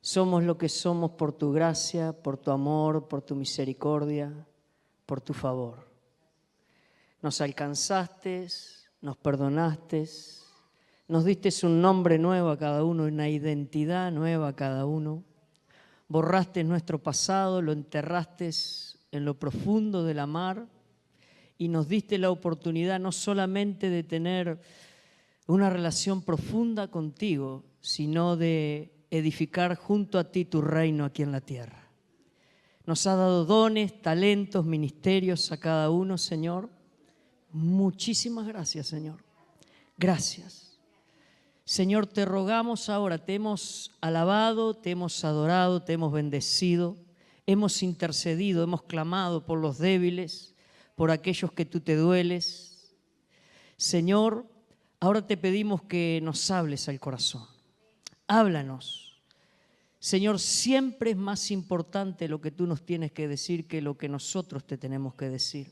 Somos lo que somos por tu gracia, por tu amor, por tu misericordia, por tu favor. Nos alcanzaste, nos perdonaste, nos diste un nombre nuevo a cada uno, una identidad nueva a cada uno. Borraste nuestro pasado, lo enterraste en lo profundo de la mar y nos diste la oportunidad no solamente de tener una relación profunda contigo, sino de edificar junto a ti tu reino aquí en la tierra. Nos has dado dones, talentos, ministerios a cada uno, Señor. Muchísimas gracias, Señor. Gracias. Señor, te rogamos ahora, te hemos alabado, te hemos adorado, te hemos bendecido, hemos intercedido, hemos clamado por los débiles, por aquellos que tú te dueles. Señor, ahora te pedimos que nos hables al corazón. Háblanos. Señor, siempre es más importante lo que tú nos tienes que decir que lo que nosotros te tenemos que decir.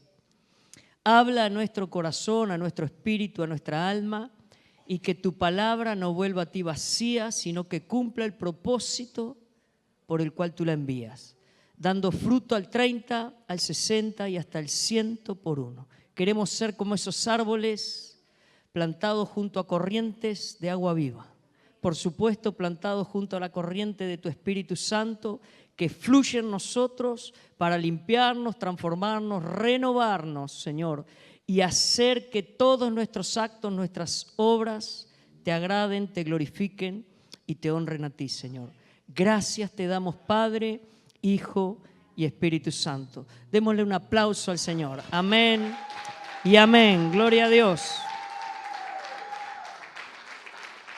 Habla a nuestro corazón, a nuestro espíritu, a nuestra alma, y que tu palabra no vuelva a ti vacía, sino que cumpla el propósito por el cual tú la envías, dando fruto al 30, al 60 y hasta el 100 por uno. Queremos ser como esos árboles plantados junto a corrientes de agua viva. Por supuesto, plantados junto a la corriente de tu Espíritu Santo, que fluye en nosotros para limpiarnos, transformarnos, renovarnos, Señor, y hacer que todos nuestros actos, nuestras obras te agraden, te glorifiquen y te honren a ti, Señor. Gracias te damos, Padre, Hijo y Espíritu Santo. Démosle un aplauso al Señor. Amén y amén. Gloria a Dios.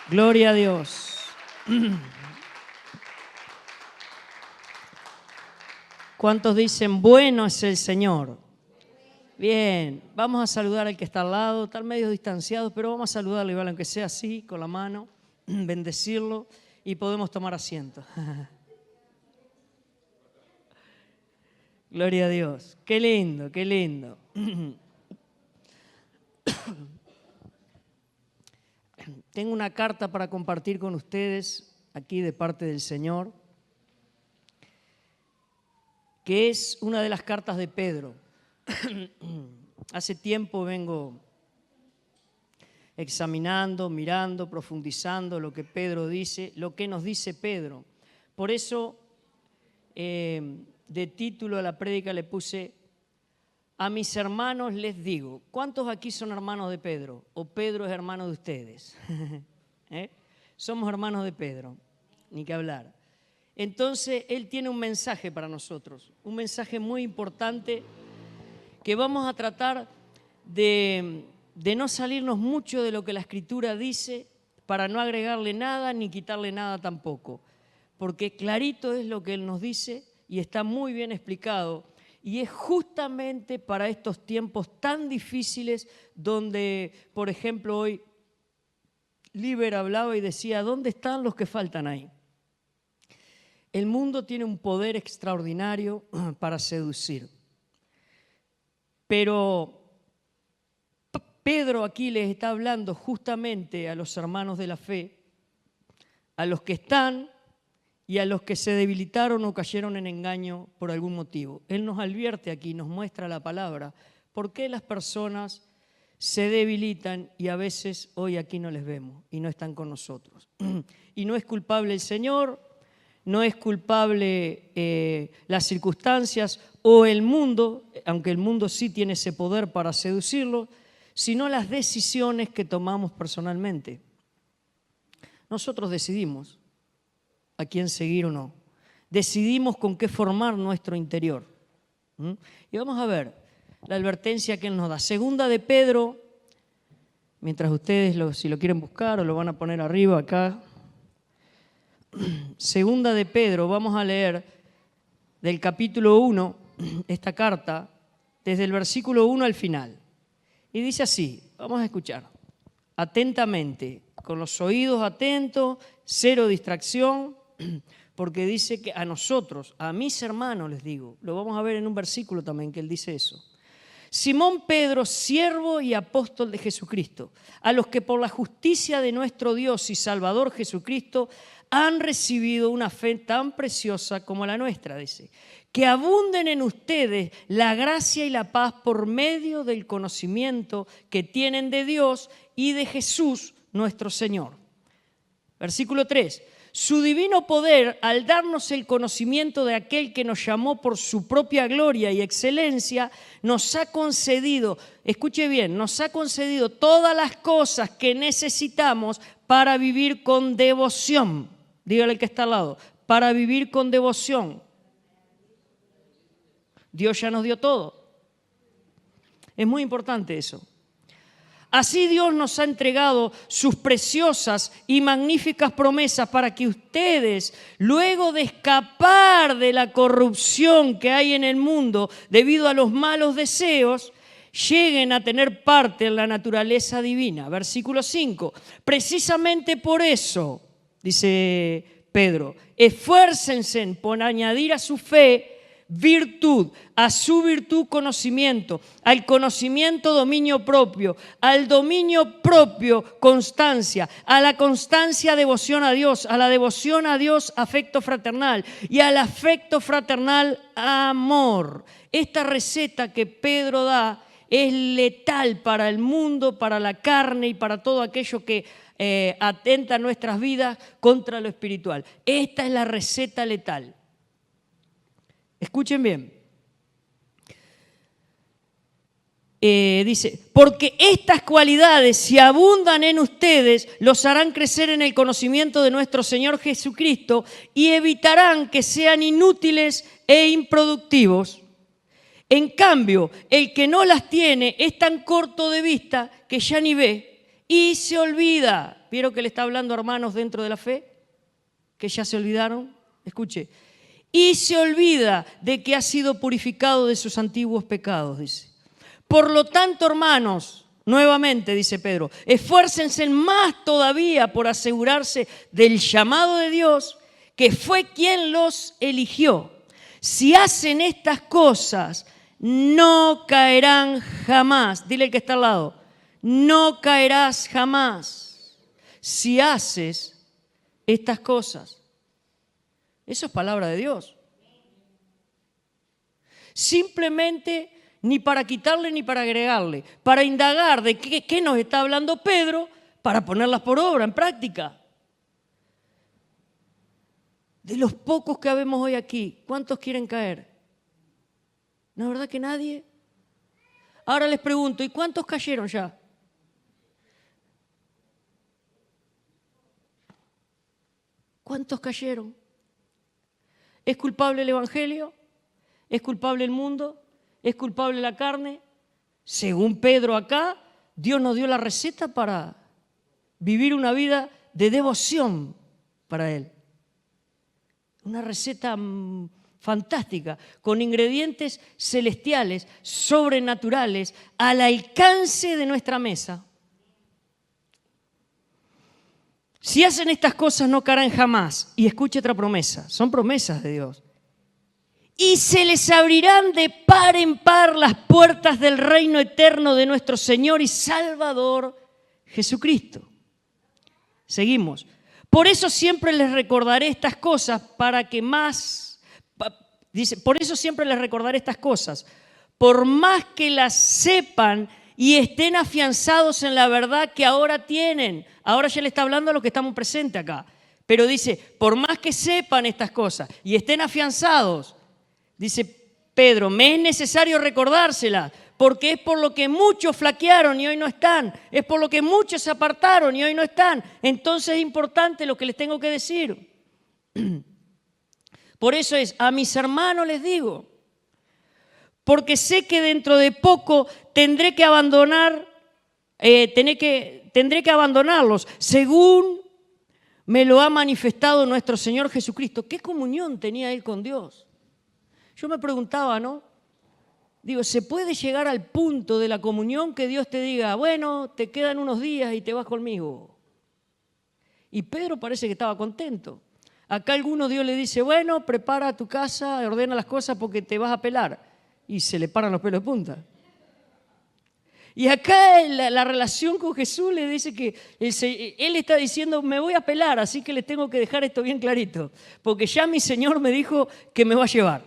Gloria a Dios. ¿Cuántos dicen, bueno es el Señor? Bien, vamos a saludar al que está al lado, están medio distanciados, pero vamos a saludarle, igual, aunque sea así, con la mano, bendecirlo y podemos tomar asiento. Gloria a Dios. Qué lindo, qué lindo. Tengo una carta para compartir con ustedes aquí de parte del Señor, que es una de las cartas de Pedro. Hace tiempo vengo examinando, mirando, profundizando lo que Pedro dice, lo que nos dice Pedro. Por eso, de título a la prédica le puse: a mis hermanos les digo. ¿Cuántos aquí son hermanos de Pedro? ¿O Pedro es hermano de ustedes? Somos hermanos de Pedro, ni que hablar. Entonces, él tiene un mensaje para nosotros, un mensaje muy importante que vamos a tratar de no salirnos mucho de lo que la Escritura dice para no agregarle nada ni quitarle nada tampoco, porque clarito es lo que él nos dice y está muy bien explicado. Y es justamente para estos tiempos tan difíciles donde, por ejemplo, hoy Liber hablaba y decía, ¿dónde están los que faltan ahí? El mundo tiene un poder extraordinario para seducir. Pero Pedro aquí les está hablando justamente a los hermanos de la fe, a los que están y a los que se debilitaron o cayeron en engaño por algún motivo. Él nos advierte aquí, nos muestra la palabra, por qué las personas se debilitan y a veces hoy aquí no les vemos y no están con nosotros. Y no es culpable el Señor, no es culpable las circunstancias o el mundo, aunque el mundo sí tiene ese poder para seducirlo, sino las decisiones que tomamos personalmente. Nosotros decidimos a quién seguir o no. Decidimos con qué formar nuestro interior. Y vamos a ver la advertencia que él nos da. Segunda de Pedro, mientras ustedes si lo quieren buscar o lo van a poner arriba acá. Segunda de Pedro, vamos a leer del capítulo 1, esta carta, desde el versículo 1 al final. Y dice así, vamos a escuchar, atentamente, con los oídos atentos, cero distracción, porque dice que a nosotros, a mis hermanos les digo, lo vamos a ver en un versículo también que él dice eso. Simón Pedro, siervo y apóstol de Jesucristo, a los que por la justicia de nuestro Dios y Salvador Jesucristo han recibido una fe tan preciosa como la nuestra, dice. Que abunden en ustedes la gracia y la paz por medio del conocimiento que tienen de Dios y de Jesús nuestro Señor. Versículo 3. Su divino poder, al darnos el conocimiento de aquel que nos llamó por su propia gloria y excelencia, nos ha concedido, escuche bien, nos ha concedido todas las cosas que necesitamos para vivir con devoción. Dígale al que está al lado, para vivir con devoción. Dios ya nos dio todo. Es muy importante eso. Así Dios nos ha entregado sus preciosas y magníficas promesas para que ustedes, luego de escapar de la corrupción que hay en el mundo debido a los malos deseos, lleguen a tener parte en la naturaleza divina. Versículo 5. Precisamente por eso, dice Pedro, esfuércense por añadir a su fe virtud, a su virtud conocimiento, al conocimiento dominio propio, al dominio propio constancia, a la constancia devoción a Dios, a la devoción a Dios afecto fraternal y al afecto fraternal amor. Esta receta que Pedro da es letal para el mundo, para la carne y para todo aquello que atenta nuestras vidas contra lo espiritual. Esta es la receta letal. Escuchen bien. Dice, porque estas cualidades, si abundan en ustedes, los harán crecer en el conocimiento de nuestro Señor Jesucristo y evitarán que sean inútiles e improductivos. En cambio, el que no las tiene es tan corto de vista que ya ni ve y se olvida. ¿Vieron que le está hablando a hermanos dentro de la fe? Que ya se olvidaron. Escuche. Y se olvida de que ha sido purificado de sus antiguos pecados, dice. Por lo tanto, hermanos, nuevamente, dice Pedro, esfuércense más todavía por asegurarse del llamado de Dios, que fue quien los eligió. Si hacen estas cosas, no caerán jamás. Dile al que está al lado, no caerás jamás si haces estas cosas. Eso es palabra de Dios. Simplemente ni para quitarle ni para agregarle, para indagar de qué nos está hablando Pedro, para ponerlas por obra, en práctica. De los pocos que habemos hoy aquí, ¿cuántos quieren caer? ¿No es verdad que nadie? Ahora les pregunto, ¿y cuántos cayeron ya? ¿Cuántos cayeron? ¿Es culpable el Evangelio? ¿Es culpable el mundo? ¿Es culpable la carne? Según Pedro acá, Dios nos dio la receta para vivir una vida de devoción para Él. Una receta fantástica, con ingredientes celestiales, sobrenaturales, al alcance de nuestra mesa. Si hacen estas cosas no caerán jamás. Y escuche otra promesa, son promesas de Dios. Y se les abrirán de par en par las puertas del reino eterno de nuestro Señor y Salvador Jesucristo. Seguimos. Por eso siempre les recordaré estas cosas para que más... Dice, por eso siempre les recordaré estas cosas, por más que las sepan y estén afianzados en la verdad que ahora tienen. Ahora ya le está hablando a los que estamos presentes acá. Pero dice, por más que sepan estas cosas y estén afianzados, dice Pedro, me es necesario recordárselas, porque es por lo que muchos flaquearon y hoy no están. Es por lo que muchos se apartaron y hoy no están. Entonces es importante lo que les tengo que decir. Por eso es, a mis hermanos les digo, porque sé que dentro de poco tendré que abandonarlos, según me lo ha manifestado nuestro Señor Jesucristo. ¿Qué comunión tenía Él con Dios? Yo me preguntaba, ¿no? Digo, ¿se puede llegar al punto de la comunión que Dios te diga, bueno, te quedan unos días y te vas conmigo? Y Pedro parece que estaba contento. Acá alguno Dios le dice, bueno, prepara tu casa, ordena las cosas porque te vas a pelar. Y se le paran los pelos de punta. Y acá la relación con Jesús le dice que Él está diciendo, me voy a pelar, así que les tengo que dejar esto bien clarito, porque ya mi Señor me dijo que me va a llevar.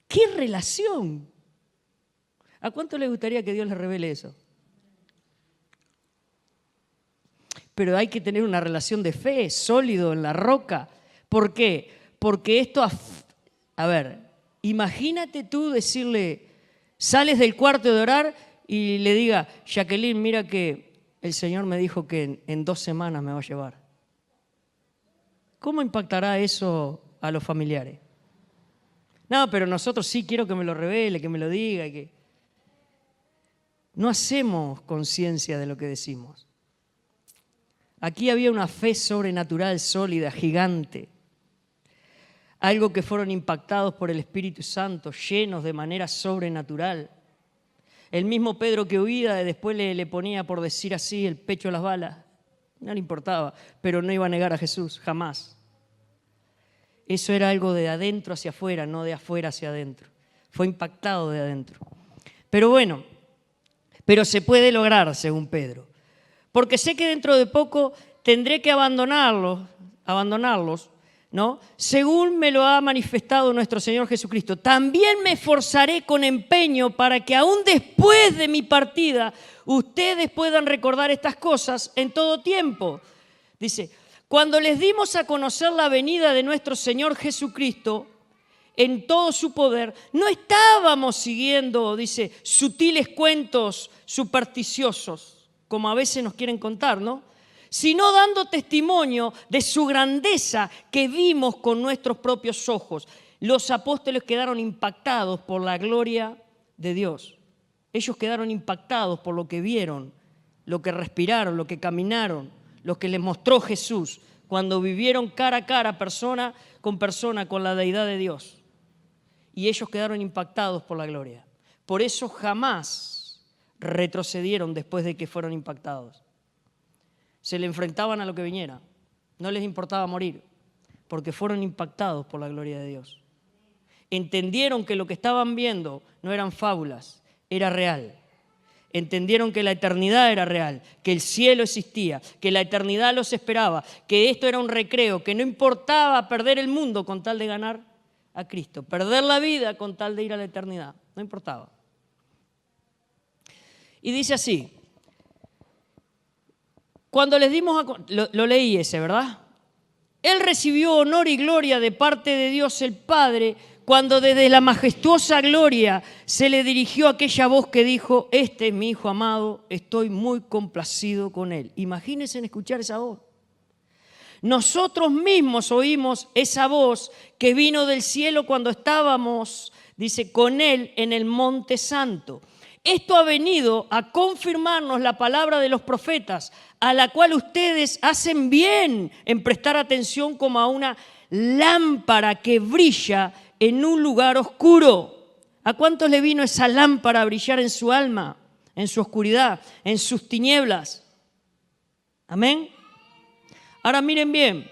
¿Qué relación? ¿A cuánto le gustaría que Dios les revele eso? Pero hay que tener una relación de fe, sólido en la roca. ¿Por qué? Porque esto, a ver, imagínate tú decirle, sales del cuarto de orar y le diga, Jacqueline, mira que el Señor me dijo que en 2 semanas me va a llevar. ¿Cómo impactará eso a los familiares? No, pero nosotros sí quiero que me lo revele, que me lo diga. No hacemos conciencia de lo que decimos. Aquí había una fe sobrenatural, sólida, gigante. Algo que fueron impactados por el Espíritu Santo, llenos de manera sobrenatural. El mismo Pedro que huía, después le ponía, por decir así, el pecho a las balas. No le importaba, pero no iba a negar a Jesús, jamás. Eso era algo de adentro hacia afuera, no de afuera hacia adentro. Fue impactado de adentro. Pero bueno, pero se puede lograr, según Pedro. Porque sé que dentro de poco tendré que abandonarlos, ¿no? Según me lo ha manifestado nuestro Señor Jesucristo. También me esforzaré con empeño para que aún después de mi partida ustedes puedan recordar estas cosas en todo tiempo. Dice, cuando les dimos a conocer la venida de nuestro Señor Jesucristo en todo su poder, no estábamos siguiendo, dice, sutiles cuentos supersticiosos, como a veces nos quieren contar, ¿no? Sino dando testimonio de su grandeza que vimos con nuestros propios ojos. Los apóstoles quedaron impactados por la gloria de Dios. Ellos quedaron impactados por lo que vieron, lo que respiraron, lo que caminaron, lo que les mostró Jesús, cuando vivieron cara a cara, persona con la deidad de Dios. Y ellos quedaron impactados por la gloria. Por eso jamás retrocedieron después de que fueron impactados. Se le enfrentaban a lo que viniera. No les importaba morir, porque fueron impactados por la gloria de Dios. Entendieron que lo que estaban viendo no eran fábulas, era real. Entendieron que la eternidad era real, que el cielo existía, que la eternidad los esperaba, que esto era un recreo, que no importaba perder el mundo con tal de ganar a Cristo, perder la vida con tal de ir a la eternidad, no importaba. Y dice así, cuando les dimos, lo leí ese, ¿verdad? Él recibió honor y gloria de parte de Dios el Padre cuando desde la majestuosa gloria se le dirigió aquella voz que dijo, este es mi Hijo amado, estoy muy complacido con él. Imagínense en escuchar esa voz. Nosotros mismos oímos esa voz que vino del cielo cuando estábamos, dice, con él en el Monte Santo. Esto ha venido a confirmarnos la palabra de los profetas, a la cual ustedes hacen bien en prestar atención como a una lámpara que brilla en un lugar oscuro. ¿A cuántos le vino esa lámpara a brillar en su alma, en su oscuridad, en sus tinieblas? Amén. Ahora miren bien.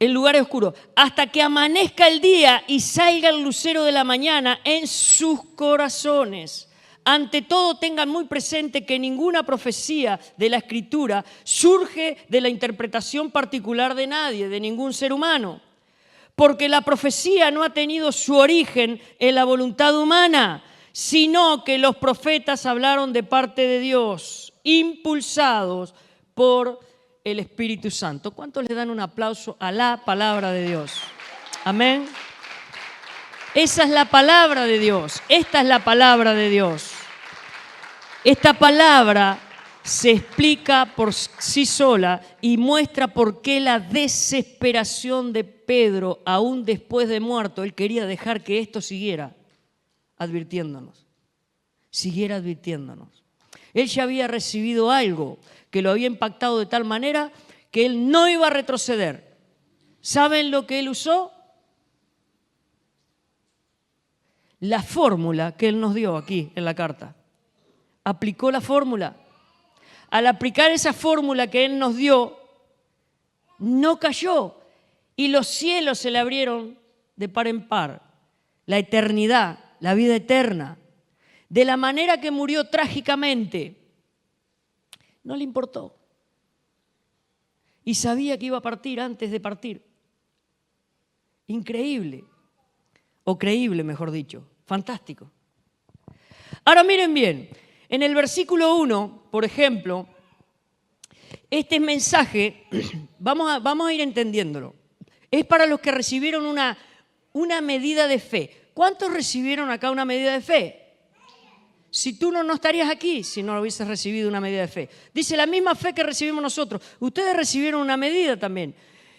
En lugares oscuros, hasta que amanezca el día y salga el lucero de la mañana en sus corazones. Ante todo tengan muy presente que ninguna profecía de la Escritura surge de la interpretación particular de nadie, de ningún ser humano. Porque la profecía no ha tenido su origen en la voluntad humana, sino que los profetas hablaron de parte de Dios, impulsados por el Espíritu Santo. ¿Cuántos le dan un aplauso a la palabra de Dios? Amén. Esa es la palabra de Dios. Esta es la palabra de Dios. Esta palabra se explica por sí sola y muestra por qué la desesperación de Pedro, aún después de muerto, él quería dejar que esto siguiera advirtiéndonos. Siguiera advirtiéndonos. Él ya había recibido algo que lo había impactado de tal manera que él no iba a retroceder. ¿Saben lo que él usó? La fórmula que él nos dio aquí en la carta. Aplicó la fórmula. Al aplicar esa fórmula que él nos dio, no cayó y los cielos se le abrieron de par en par. La eternidad, la vida eterna. de la manera que murió trágicamente. No le importó. Y sabía que iba a partir antes de partir. Increíble. O creíble, mejor dicho. Fantástico. Ahora miren bien, en el versículo 1, por ejemplo, este mensaje, vamos a ir entendiéndolo. Es para los que recibieron una medida de fe. ¿Cuántos recibieron acá una medida de fe? Si tú no estarías aquí si no hubieses recibido una medida de fe. Dice la misma fe que recibimos nosotros. Ustedes recibieron una medida también.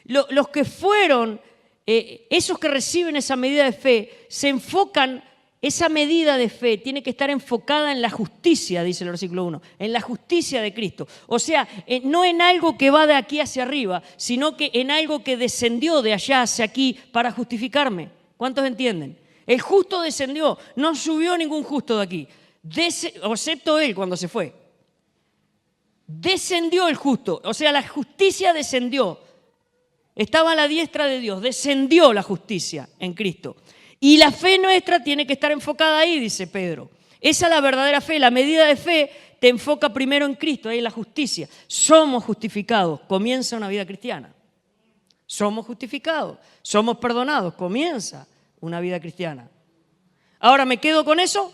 Los que fueron, esos que reciben esa medida de fe, se enfocan, esa medida de fe tiene que estar enfocada en la justicia, dice el versículo 1, en la justicia de Cristo. O sea, no en algo que va de aquí hacia arriba, sino que en algo que descendió de allá hacia aquí para justificarme. ¿Cuántos entienden? El justo descendió, no subió ningún justo de aquí. Excepto él cuando se fue. Descendió el justo, o sea, la justicia descendió. Estaba a la diestra de Dios, descendió la justicia en Cristo. Y la fe nuestra tiene que estar enfocada ahí, dice Pedro. Esa es la verdadera fe, la medida de fe te enfoca primero en Cristo, ahí en la justicia. Somos justificados, comienza una vida cristiana. Somos justificados, somos perdonados, comienza una vida cristiana. Ahora, ¿me quedo con eso?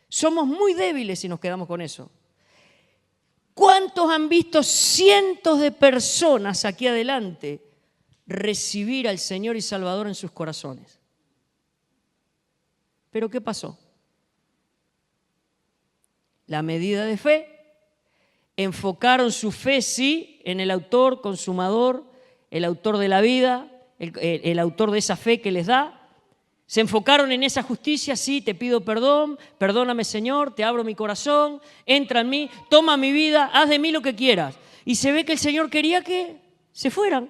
Somos muy débiles si nos quedamos con eso. ¿Cuántos han visto cientos de personas aquí adelante recibir al Señor y Salvador en sus corazones? ¿Pero qué pasó? La medida de fe, enfocaron su fe, sí, en el autor, consumador, el autor de la vida, el autor de esa fe que les da. Se enfocaron en esa justicia, sí, te pido perdón, perdóname Señor, te abro mi corazón, entra en mí, toma mi vida, haz de mí lo que quieras. Y se ve que el Señor quería que se fueran.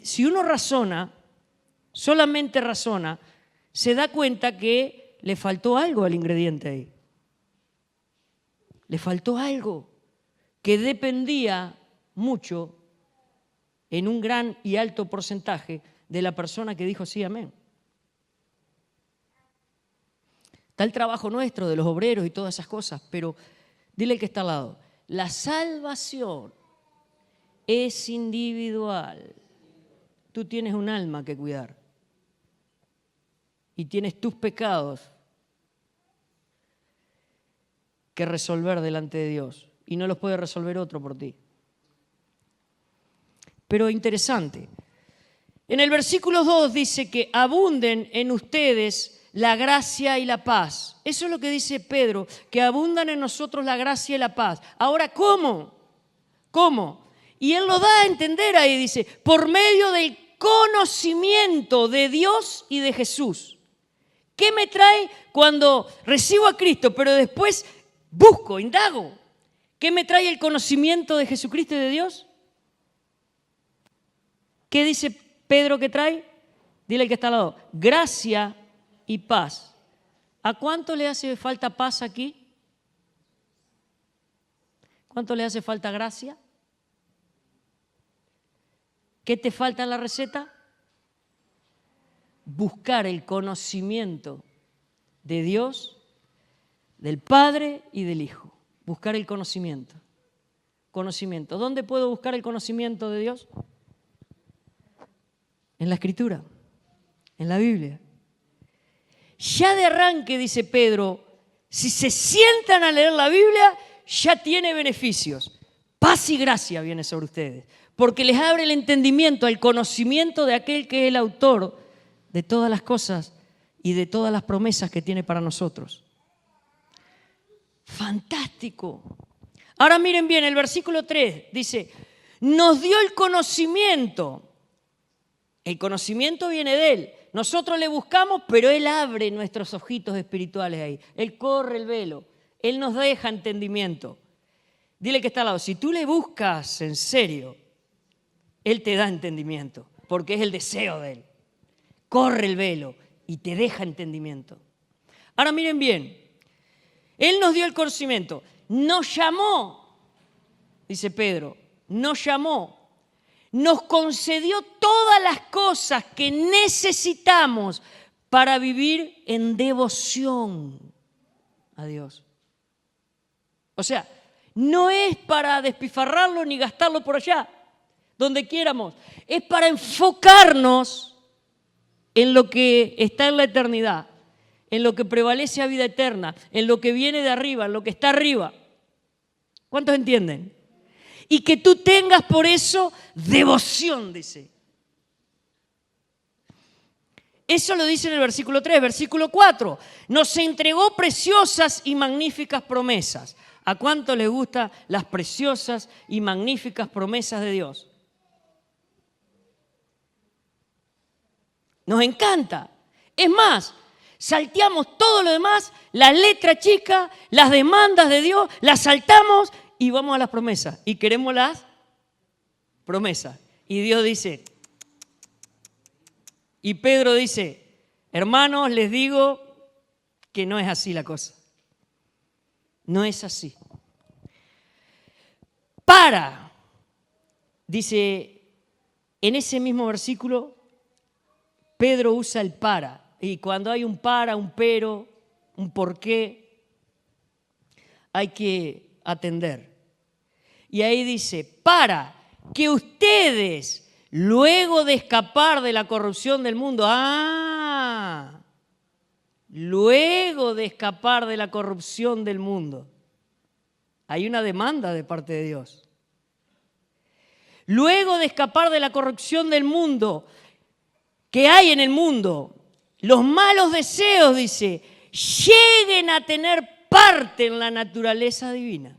Si uno razona, solamente razona, se da cuenta que le faltó algo al ingrediente ahí. Le faltó algo que dependía mucho, en un gran y alto porcentaje, de la persona que dijo sí, amén. Está el trabajo nuestro, de los obreros y todas esas cosas, pero dile al que está al lado, la salvación es individual. Tú tienes un alma que cuidar y tienes tus pecados que resolver delante de Dios y no los puede resolver otro por ti. Pero interesante. En el versículo 2 dice que abunden en ustedes la gracia y la paz. Eso es lo que dice Pedro, que abundan en nosotros la gracia y la paz. Ahora, ¿cómo? ¿Cómo? Y él lo da a entender ahí, dice, por medio del conocimiento de Dios y de Jesús. ¿Qué me trae cuando recibo a Cristo, pero después busco, indago? ¿Qué me trae el conocimiento de Jesucristo y de Dios? ¿Qué dice Pedro que trae? Dile al que está al lado, gracia y paz. ¿A cuánto le hace falta paz aquí? ¿Cuánto le hace falta gracia? ¿Qué te falta en la receta? Buscar el conocimiento de Dios, del Padre y del Hijo. Buscar el conocimiento. Conocimiento. ¿Dónde puedo buscar el conocimiento de Dios? En la Escritura, en la Biblia. Ya de arranque, dice Pedro, si se sientan a leer la Biblia, ya tiene beneficios. Paz y gracia viene sobre ustedes, porque les abre el entendimiento, el conocimiento de aquel que es el autor de todas las cosas y de todas las promesas que tiene para nosotros. Fantástico. Ahora miren bien, el versículo 3 dice, nos dio el conocimiento. El conocimiento viene de Él. Nosotros le buscamos, pero Él abre nuestros ojitos espirituales ahí. Él corre el velo. Él nos deja entendimiento. Dile que está al lado, si tú le buscas en serio, Él te da entendimiento, porque es el deseo de Él. Corre el velo y te deja entendimiento. Ahora miren bien, Él nos dio el conocimiento, nos llamó, dice Pedro, nos llamó. nos concedió todas las cosas que necesitamos para vivir en devoción a Dios. O sea, no es para despifarrarlo ni gastarlo por allá, donde quieramos. Es para enfocarnos en lo que está en la eternidad, en lo que prevalece a vida eterna, en lo que viene de arriba, en lo que está arriba. ¿Cuántos entienden? Y que tú tengas por eso devoción, dice. Eso lo dice en el versículo 3. Versículo 4. Nos entregó preciosas y magníficas promesas. ¿A cuánto les gustan las preciosas y magníficas promesas de Dios? Nos encanta. Es más, salteamos todo lo demás, la letra chica, las demandas de Dios, las saltamos y vamos a las promesas. Y queremos las promesas. Y Dios dice, y Pedro dice, hermanos, les digo que no es así la cosa. No es así. Dice, en ese mismo versículo, Pedro usa el para. Y cuando hay un para, un pero, un por qué, hay que atender. Y ahí dice, para que ustedes, luego de escapar de la corrupción del mundo, luego de escapar de la corrupción del mundo, hay una demanda de parte de Dios. Luego de escapar de la corrupción del mundo, que hay en el mundo, los malos deseos, dice, lleguen a tener parte en la naturaleza divina.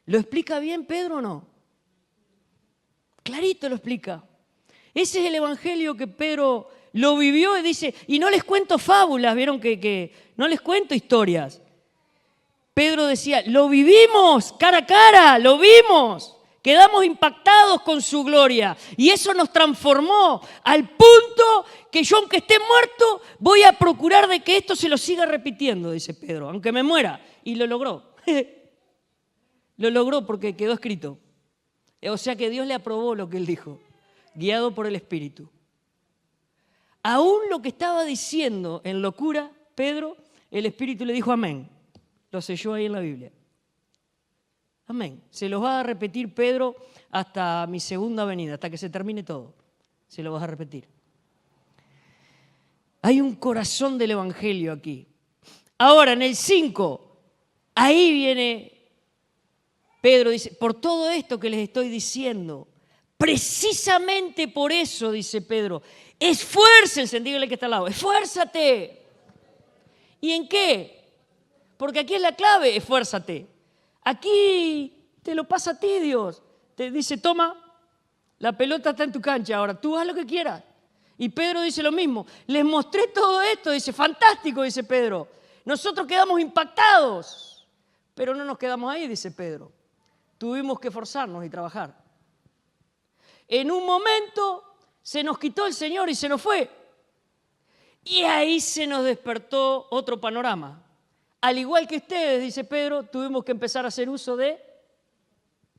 ¿Lo explica bien Pedro o no? Clarito lo explica. Ese es el evangelio que Pedro lo vivió y dice, y no les cuento fábulas, vieron que no les cuento historias. Pedro decía, lo vivimos cara a cara, lo vimos. Quedamos impactados con su gloria y eso nos transformó al punto que yo, aunque esté muerto, voy a procurar de que esto se lo siga repitiendo, dice Pedro, aunque me muera. Y lo logró. Lo logró porque quedó escrito. O sea que Dios le aprobó lo que él dijo, guiado por el Espíritu. Aún lo que estaba diciendo en locura, Pedro, el Espíritu le dijo amén. Lo selló ahí en la Biblia. Amén. Se los va a repetir Pedro hasta mi segunda venida, hasta que se termine todo. Se lo vas a repetir. Hay un corazón del Evangelio aquí. Ahora, en el 5, ahí viene Pedro, dice, por todo esto que les estoy diciendo, precisamente por eso, dice Pedro, esfuércense, dígale que está al lado, esfuérzate. ¿Y en qué? Porque aquí es la clave, esfuérzate. Aquí te lo pasa a ti Dios. Te dice, toma, la pelota está en tu cancha, ahora tú haz lo que quieras. Y Pedro dice lo mismo. Les mostré todo esto, dice, fantástico, dice Pedro. Nosotros quedamos impactados, pero no nos quedamos ahí, dice Pedro. Tuvimos que esforzarnos y trabajar. En un momento se nos quitó el Señor y se nos fue. Y ahí se nos despertó otro panorama. Al igual que ustedes, dice Pedro, tuvimos que empezar a hacer uso de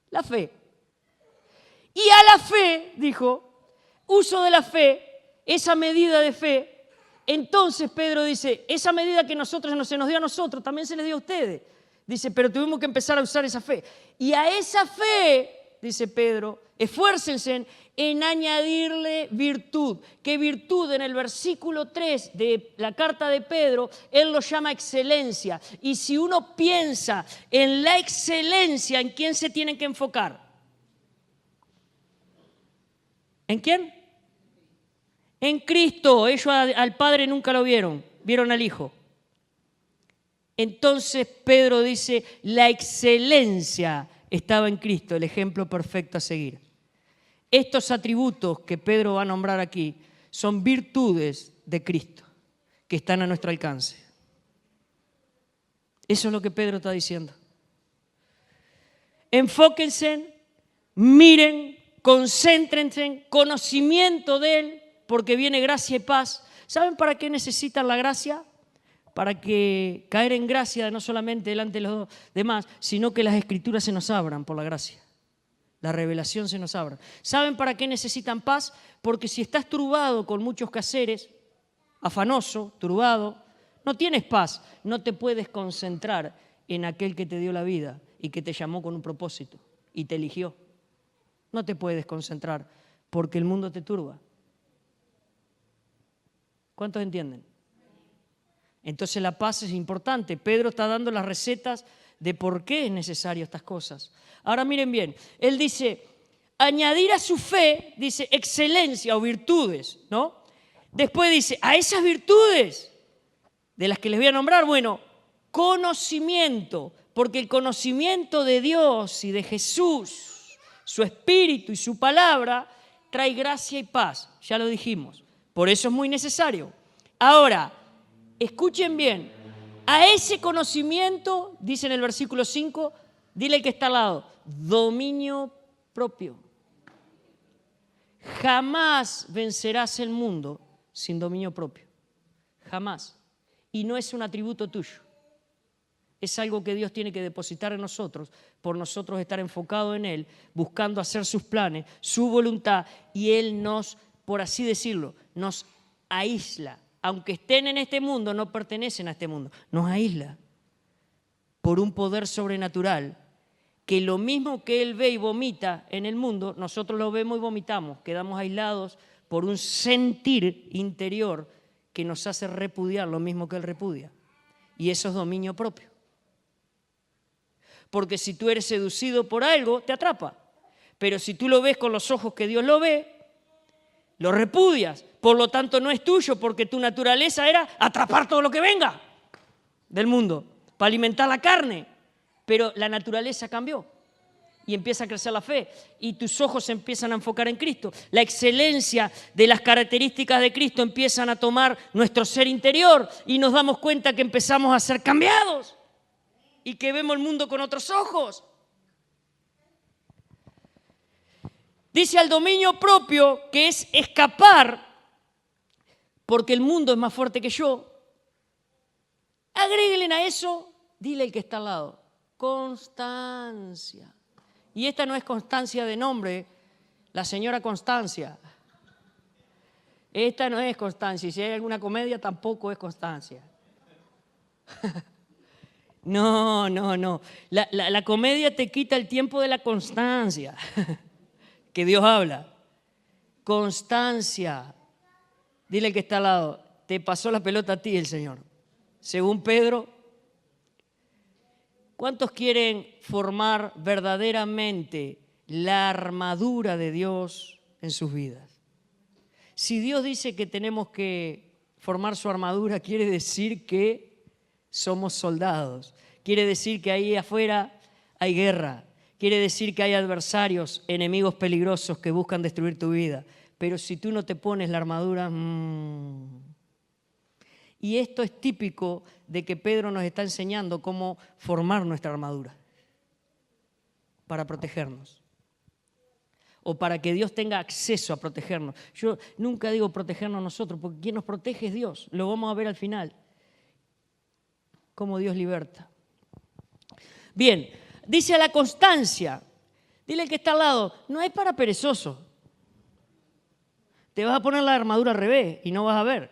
la fe. Y a la fe, dijo, uso de la fe, esa medida de fe. Entonces Pedro dice, esa medida que se nos dio a nosotros, también se les dio a ustedes. Dice, pero tuvimos que empezar a usar esa fe. Y a esa fe, dice Pedro, esfuércense en añadirle virtud. Que virtud en el versículo 3 de la carta de Pedro, él lo llama excelencia. Y si uno piensa en la excelencia, ¿en quién se tienen que enfocar? ¿En quién? En Cristo. Ellos al Padre nunca lo vieron, vieron al Hijo. Entonces Pedro dice, la excelencia estaba en Cristo, el ejemplo perfecto a seguir. Estos atributos que Pedro va a nombrar aquí son virtudes de Cristo que están a nuestro alcance. Eso es lo que Pedro está diciendo. Enfóquense, miren, concéntrense en conocimiento de Él, porque viene gracia y paz. ¿Saben para qué necesitan la gracia? para que caer en gracia no solamente delante de los demás, sino que las Escrituras se nos abran por la gracia. La revelación se nos abra. ¿Saben para qué necesitan paz? Porque si estás turbado con muchos quehaceres, afanoso, turbado, no tienes paz, no te puedes concentrar en aquel que te dio la vida y que te llamó con un propósito y te eligió. No te puedes concentrar porque el mundo te turba. ¿Cuántos entienden? Entonces la paz es importante. Pedro está dando las recetas de por qué es necesario estas cosas. Ahora miren bien, él dice, añadir a su fe, dice, excelencia o virtudes, ¿no? Después dice, a esas virtudes de las que les voy a nombrar, bueno, conocimiento, porque el conocimiento de Dios y de Jesús, su Espíritu y su palabra, trae gracia y paz, ya lo dijimos. Por eso es muy necesario. Ahora, escuchen bien, a ese conocimiento, dice en el versículo 5, dile al que está al lado, dominio propio. Jamás vencerás el mundo sin dominio propio. Jamás. Y no es un atributo tuyo. Es algo que Dios tiene que depositar en nosotros, por nosotros estar enfocados en Él, buscando hacer sus planes, su voluntad, y Él nos, por así decirlo, nos aísla. Aunque estén en este mundo, no pertenecen a este mundo. Nos aísla por un poder sobrenatural que lo mismo que Él ve y vomita en el mundo, nosotros lo vemos y vomitamos. Quedamos aislados por un sentir interior que nos hace repudiar lo mismo que Él repudia. Y eso es dominio propio. Porque si tú eres seducido por algo, te atrapa. Pero si tú lo ves con los ojos que Dios lo ve, lo repudias. Por lo tanto, no es tuyo, porque tu naturaleza era atrapar todo lo que venga del mundo, para alimentar la carne. Pero la naturaleza cambió y empieza a crecer la fe y tus ojos se empiezan a enfocar en Cristo. La excelencia de las características de Cristo empiezan a tomar nuestro ser interior y nos damos cuenta que empezamos a ser cambiados y que vemos el mundo con otros ojos. Dice al dominio propio, que es escapar, porque el mundo es más fuerte que yo. Agréguenle a eso, dile al que está al lado, constancia. Y esta no es constancia de nombre, la señora Constancia. Esta no es constancia, y si hay alguna comedia tampoco es constancia. No. La comedia te quita el tiempo de la constancia que Dios habla. Constancia. Dile al que está al lado, te pasó la pelota a ti el Señor. Según Pedro, ¿cuántos quieren formar verdaderamente la armadura de Dios en sus vidas? Si Dios dice que tenemos que formar su armadura, quiere decir que somos soldados. Quiere decir que ahí afuera hay guerra. Quiere decir que hay adversarios, enemigos peligrosos que buscan destruir tu vida. Pero si tú no te pones la armadura... Y esto es típico de que Pedro nos está enseñando cómo formar nuestra armadura para protegernos. O para que Dios tenga acceso a protegernos. Yo nunca digo protegernos nosotros, porque quien nos protege es Dios. Lo vamos a ver al final. Cómo Dios liberta. Bien, dice a la constancia. Dile al que está al lado, no es para perezosos. Te vas a poner la armadura al revés y no vas a ver.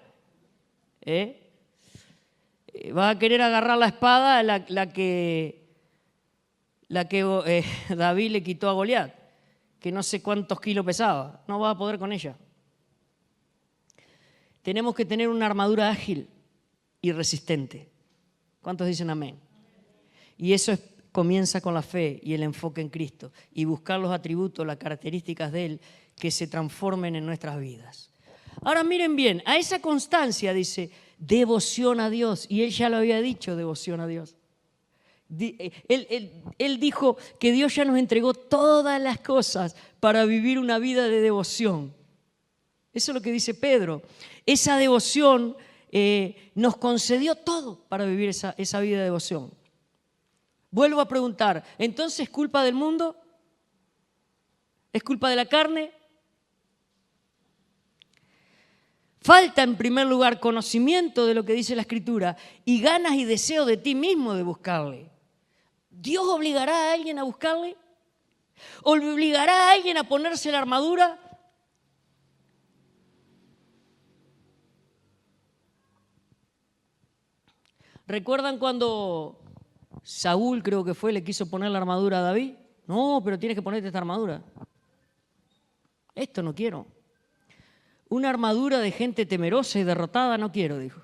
Vas a querer agarrar la espada, la que David le quitó a Goliat, que no sé cuántos kilos pesaba. No vas a poder con ella. Tenemos que tener una armadura ágil y resistente. ¿Cuántos dicen amén? Y eso comienza con la fe y el enfoque en Cristo y buscar los atributos, las características de Él que se transformen en nuestras vidas. Ahora miren bien, a esa constancia dice devoción a Dios, y Él ya lo había dicho, devoción a Dios. Él dijo que Dios ya nos entregó todas las cosas para vivir una vida de devoción. Eso es lo que dice Pedro. Esa devoción nos concedió todo para vivir esa vida de devoción. Vuelvo a preguntar, ¿entonces es culpa del mundo? ¿Es culpa de la carne? Falta en primer lugar conocimiento de lo que dice la Escritura y ganas y deseo de ti mismo de buscarle. ¿Dios obligará a alguien a buscarle? ¿Obligará a alguien a ponerse la armadura? ¿Recuerdan cuando Saúl, creo que fue, le quiso poner la armadura a David? No, pero tienes que ponerte esta armadura. Esto no quiero. Una armadura de gente temerosa y derrotada no quiero, dijo.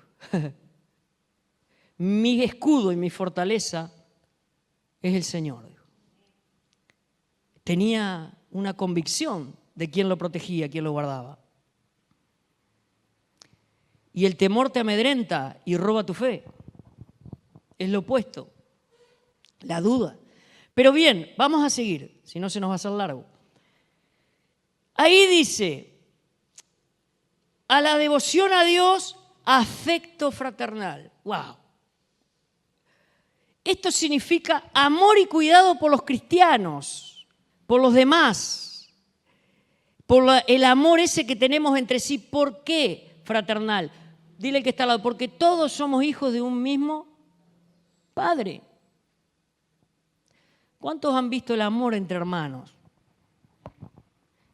Mi escudo y mi fortaleza es el Señor, dijo. Tenía una convicción de quién lo protegía, quién lo guardaba. Y el temor te amedrenta y roba tu fe. Es lo opuesto, la duda. Pero bien, vamos a seguir, si no se nos va a hacer largo. Ahí dice, a la devoción a Dios, afecto fraternal. ¡Wow! Esto significa amor y cuidado por los cristianos, por los demás, por el amor ese que tenemos entre sí. ¿Por qué fraternal? Dile al que está al lado, porque todos somos hijos de un mismo Padre. ¿Cuántos han visto el amor entre hermanos?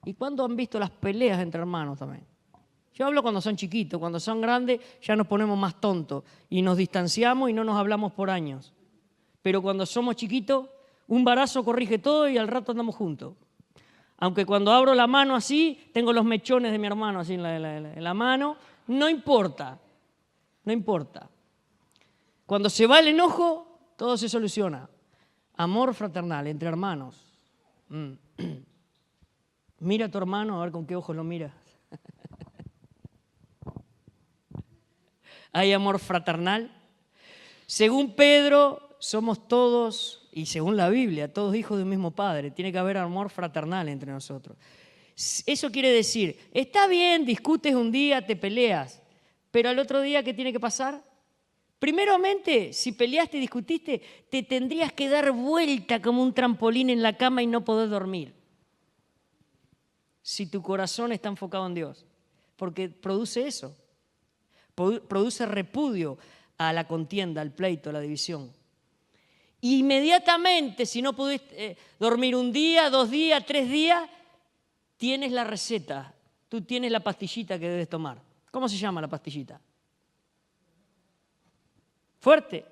¿Y cuántos han visto las peleas entre hermanos también? Yo hablo cuando son chiquitos, cuando son grandes ya nos ponemos más tontos y nos distanciamos y no nos hablamos por años. Pero cuando somos chiquitos, un barazo corrige todo y al rato andamos juntos. Aunque cuando abro la mano así, tengo los mechones de mi hermano así en la mano, no importa, no importa. Cuando se va el enojo, todo se soluciona. Amor fraternal entre hermanos. Mira a tu hermano a ver con qué ojos lo miras. ¿Hay amor fraternal? Según Pedro, somos todos, y según la Biblia, todos hijos de un mismo Padre. Tiene que haber amor fraternal entre nosotros. Eso quiere decir, está bien, discutes un día, te peleas, pero al otro día, ¿qué tiene que pasar? Primeramente, si peleaste y discutiste, te tendrías que dar vuelta como un trampolín en la cama y no poder dormir. Si tu corazón está enfocado en Dios, porque produce eso, produce repudio a la contienda, al pleito, a la división. Inmediatamente, si no pudiste dormir un día, 2 días, 3 días, tienes la receta, tú tienes la pastillita que debes tomar. ¿Cómo se llama la pastillita? Fuerte.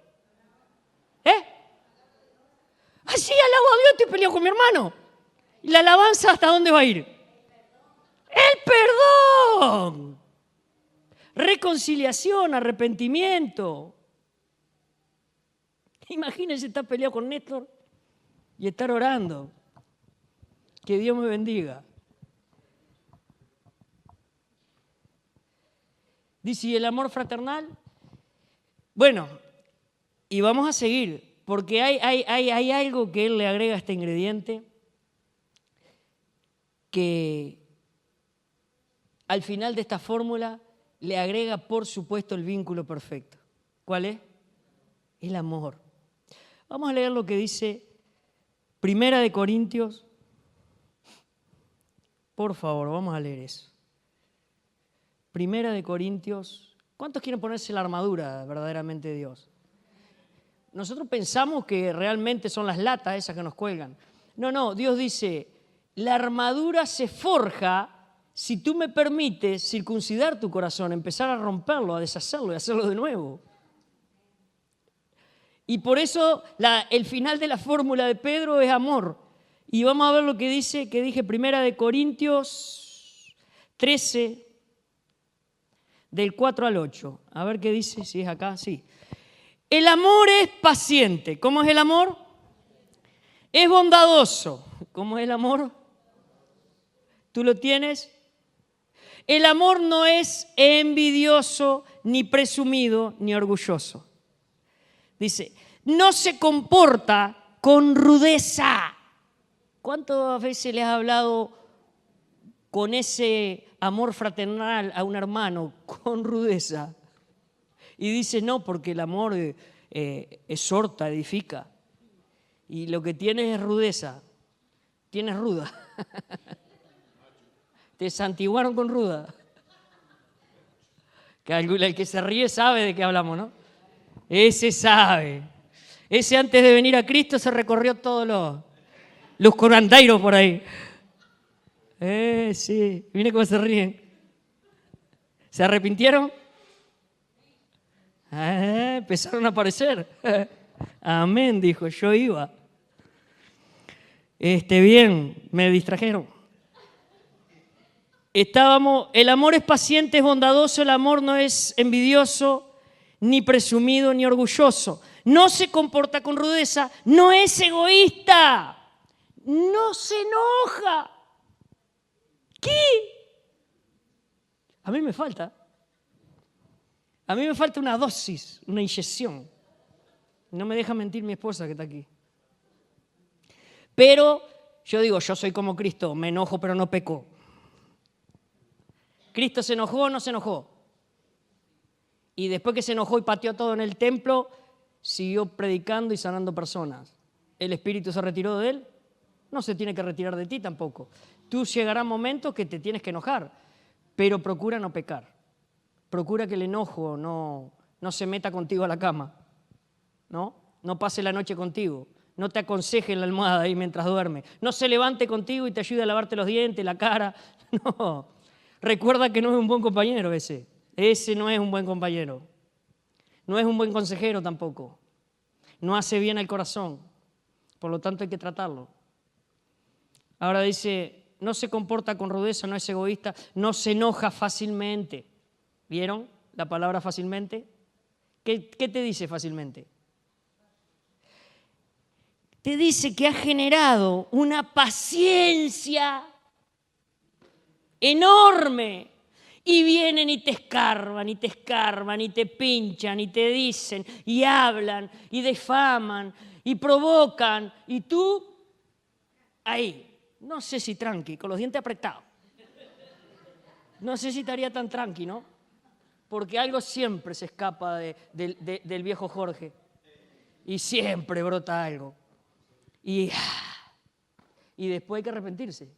Así alabo a Dios, estoy peleado con mi hermano. ¿Y la alabanza hasta dónde va a ir? El perdón. Reconciliación, arrepentimiento. Imagínense estar peleado con Néstor y estar orando. Que Dios me bendiga. Dice, ¿y el amor fraternal? Bueno, y vamos a seguir, porque hay algo que él le agrega a este ingrediente que al final de esta fórmula le agrega, por supuesto, el vínculo perfecto. ¿Cuál es? El amor. Vamos a leer lo que dice 1 Corintios. Por favor, vamos a leer eso. 1 Corintios. ¿Cuántos quieren ponerse la armadura verdaderamente de Dios? Nosotros pensamos que realmente son las latas esas que nos cuelgan. No, Dios dice, la armadura se forja si tú me permites circuncidar tu corazón, empezar a romperlo, a deshacerlo y hacerlo de nuevo. Y por eso el final de la fórmula de Pedro es amor. Y vamos a ver lo que dice, que dije 1 Corintios 13, del 4 al 8. A ver qué dice, si es acá, sí. El amor es paciente. ¿Cómo es el amor? Es bondadoso. ¿Cómo es el amor? ¿Tú lo tienes? El amor no es envidioso, ni presumido, ni orgulloso. Dice, no se comporta con rudeza. ¿Cuántas veces le has hablado con ese amor fraternal a un hermano con rudeza? Y dice, no, porque el amor exhorta, edifica. Y lo que tienes es rudeza. Tienes ruda. Te santiguaron con ruda. Que el que se ríe sabe de qué hablamos, ¿no? Ese sabe. Ese antes de venir a Cristo se recorrió todos los corandairos por ahí. Sí, mire cómo se ríen. ¿Se arrepintieron? Empezaron a aparecer. Amén, dijo, yo iba. Bien, me distrajeron. El amor es paciente, es bondadoso, el amor no es envidioso, ni presumido, ni orgulloso. No se comporta con rudeza, no es egoísta, no se enoja. ¿Qué? A mí me falta. A mí me falta una dosis, una inyección. No me deja mentir mi esposa que está aquí. Pero yo digo, yo soy como Cristo, me enojo pero no peco. ¿Cristo se enojó o no se enojó? Y después que se enojó y pateó todo en el templo, siguió predicando y sanando personas. ¿El Espíritu se retiró de él? No se tiene que retirar de ti tampoco. Tú llegará momentos que te tienes que enojar, pero procura no pecar. Procura que el enojo no se meta contigo a la cama, ¿no? No pase la noche contigo. No te aconseje en la almohada ahí mientras duerme. No se levante contigo y te ayude a lavarte los dientes, la cara. No. Recuerda que no es un buen compañero ese. Ese no es un buen compañero. No es un buen consejero tampoco. No hace bien al corazón. Por lo tanto hay que tratarlo. Ahora dice, no se comporta con rudeza, no es egoísta, no se enoja fácilmente. ¿Vieron la palabra fácilmente? ¿Qué te dice fácilmente? Te dice que ha generado una paciencia enorme. Y vienen y te escarban, y te escarban, y te pinchan, y te dicen, y hablan, y difaman, y provocan. Y tú, ahí, no sé si tranqui, con los dientes apretados. No sé si estaría tan tranqui, ¿no? Porque algo siempre se escapa del viejo Jorge. Y siempre brota algo. Y después hay que arrepentirse.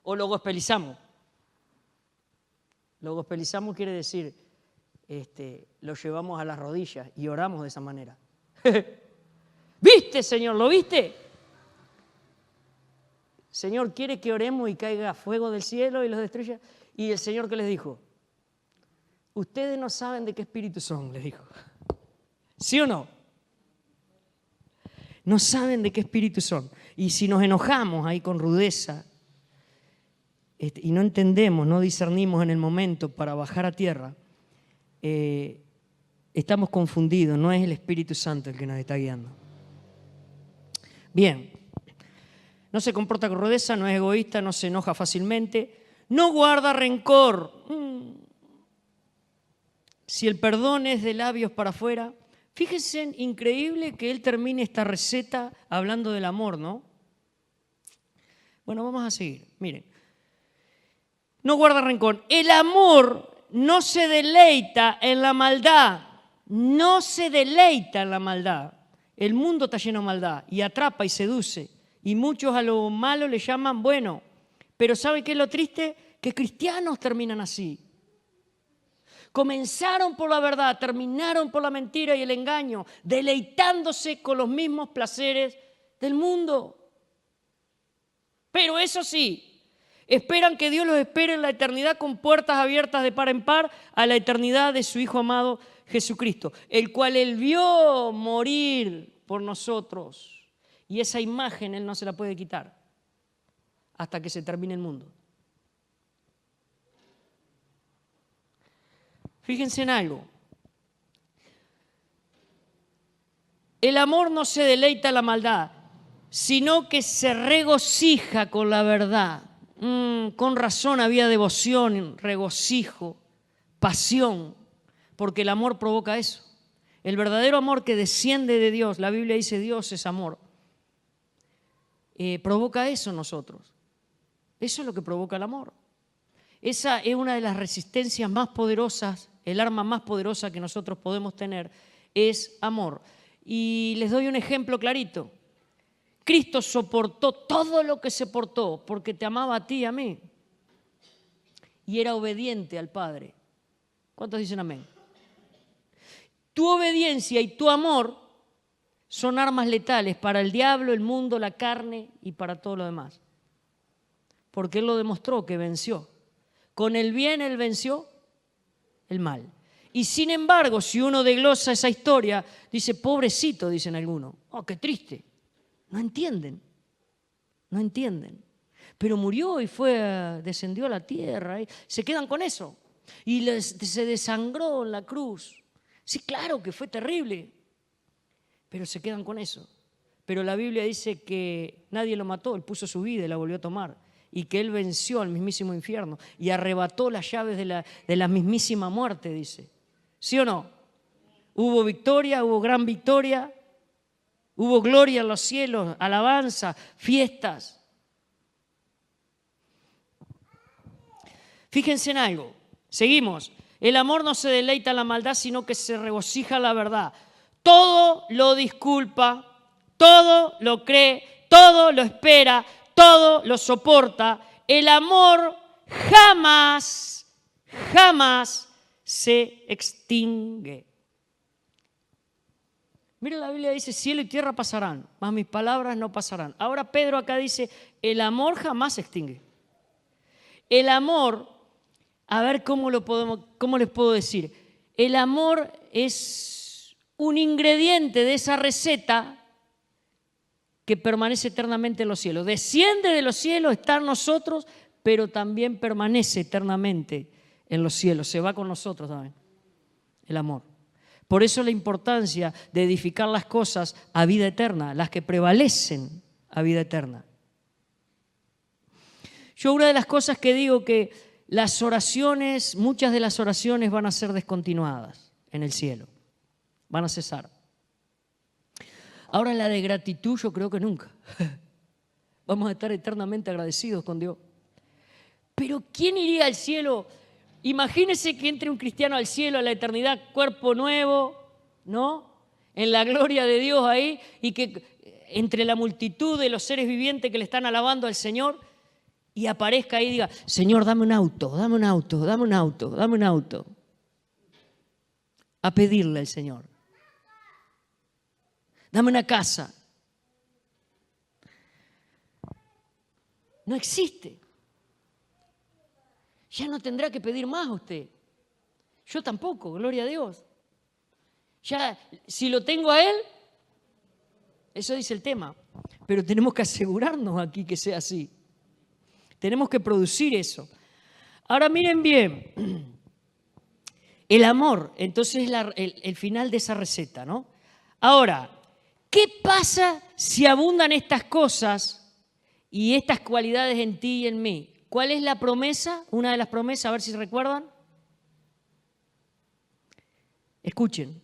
O lo gospelizamos. Lo gospelizamos quiere decir, lo llevamos a las rodillas y oramos de esa manera. ¿Viste, Señor? ¿Lo viste? Señor, ¿quiere que oremos y caiga fuego del cielo y los destruya? Y el Señor, ¿qué les dijo? Ustedes no saben de qué espíritu son, les dijo. ¿Sí o no? No saben de qué espíritu son. Y si nos enojamos ahí con rudeza y no entendemos, no discernimos en el momento para bajar a tierra, estamos confundidos. No es el Espíritu Santo el que nos está guiando. Bien. No se comporta con rudeza, no es egoísta, no se enoja fácilmente, no guarda rencor. Si el perdón es de labios para afuera, fíjense, increíble que él termine esta receta hablando del amor, ¿no? Bueno, vamos a seguir. Miren, no guarda rencor. El amor no se deleita en la maldad. No se deleita en la maldad. El mundo está lleno de maldad y atrapa y seduce. Y muchos a lo malo le llaman bueno. Pero ¿saben qué es lo triste? Que cristianos terminan así. Comenzaron por la verdad, terminaron por la mentira y el engaño, deleitándose con los mismos placeres del mundo. Pero eso sí, esperan que Dios los espere en la eternidad con puertas abiertas de par en par a la eternidad de su Hijo amado Jesucristo, el cual Él vio morir por nosotros. Y esa imagen Él no se la puede quitar hasta que se termine el mundo. Fíjense en algo. El amor no se deleita en la maldad, sino que se regocija con la verdad. Con razón había devoción, regocijo, pasión, porque el amor provoca eso. El verdadero amor que desciende de Dios, la Biblia dice Dios es amor, provoca eso en nosotros. Eso es lo que provoca el amor. Esa es una de las resistencias más poderosas, el arma más poderosa que nosotros podemos tener es amor. Y les doy un ejemplo clarito. Cristo soportó todo lo que se portó porque te amaba a ti y a mí. Y era obediente al Padre. ¿Cuántos dicen amén? Tu obediencia y tu amor son armas letales para el diablo, el mundo, la carne y para todo lo demás. Porque Él lo demostró que venció. Con el bien Él venció el mal. Y sin embargo, si uno desglosa esa historia, dice, pobrecito, dicen algunos. Oh, qué triste. No entienden. No entienden. Pero murió y descendió a la tierra. Y se quedan con eso. Y se desangró en la cruz. Sí, claro que fue terrible. Pero se quedan con eso. Pero la Biblia dice que nadie lo mató. Él puso su vida y la volvió a tomar. Y que Él venció al mismísimo infierno. Y arrebató las llaves de la mismísima muerte, dice. ¿Sí o no? Hubo victoria, hubo gran victoria. Hubo gloria en los cielos, alabanza, fiestas. Fíjense en algo. Seguimos. El amor no se deleita en la maldad, sino que se regocija en la verdad. Todo lo disculpa, todo lo cree, todo lo espera, todo lo soporta. El amor jamás, jamás se extingue. Mira, la Biblia dice, cielo y tierra pasarán, mas mis palabras no pasarán. Ahora Pedro acá dice, el amor jamás se extingue. El amor, a ver cómo les puedo decir. El amor es un ingrediente de esa receta que permanece eternamente en los cielos. Desciende de los cielos, está en nosotros, pero también permanece eternamente en los cielos. Se va con nosotros también, el amor. Por eso la importancia de edificar las cosas a vida eterna, las que prevalecen a vida eterna. Yo una de las cosas que digo que las oraciones, muchas de las oraciones van a ser descontinuadas en el cielo, van a cesar. Ahora la de gratitud yo creo que nunca. Vamos a estar eternamente agradecidos con Dios. Pero ¿quién iría al cielo? Imagínese que entre un cristiano al cielo, a la eternidad, cuerpo nuevo, ¿no? En la gloria de Dios ahí, y que entre la multitud de los seres vivientes que le están alabando al Señor, y aparezca ahí y diga, Señor, dame un auto, dame un auto, dame un auto, dame un auto. A pedirle al Señor. Dame una casa. No existe. Ya no tendrá que pedir más usted. Yo tampoco, gloria a Dios. Ya, si lo tengo a Él, eso dice el tema. Pero tenemos que asegurarnos aquí que sea así. Tenemos que producir eso. Ahora miren bien. El amor, entonces es el final de esa receta, ¿no? Ahora, ¿qué pasa si abundan estas cosas y estas cualidades en ti y en mí? ¿Cuál es la promesa? Una de las promesas, a ver si recuerdan. Escuchen.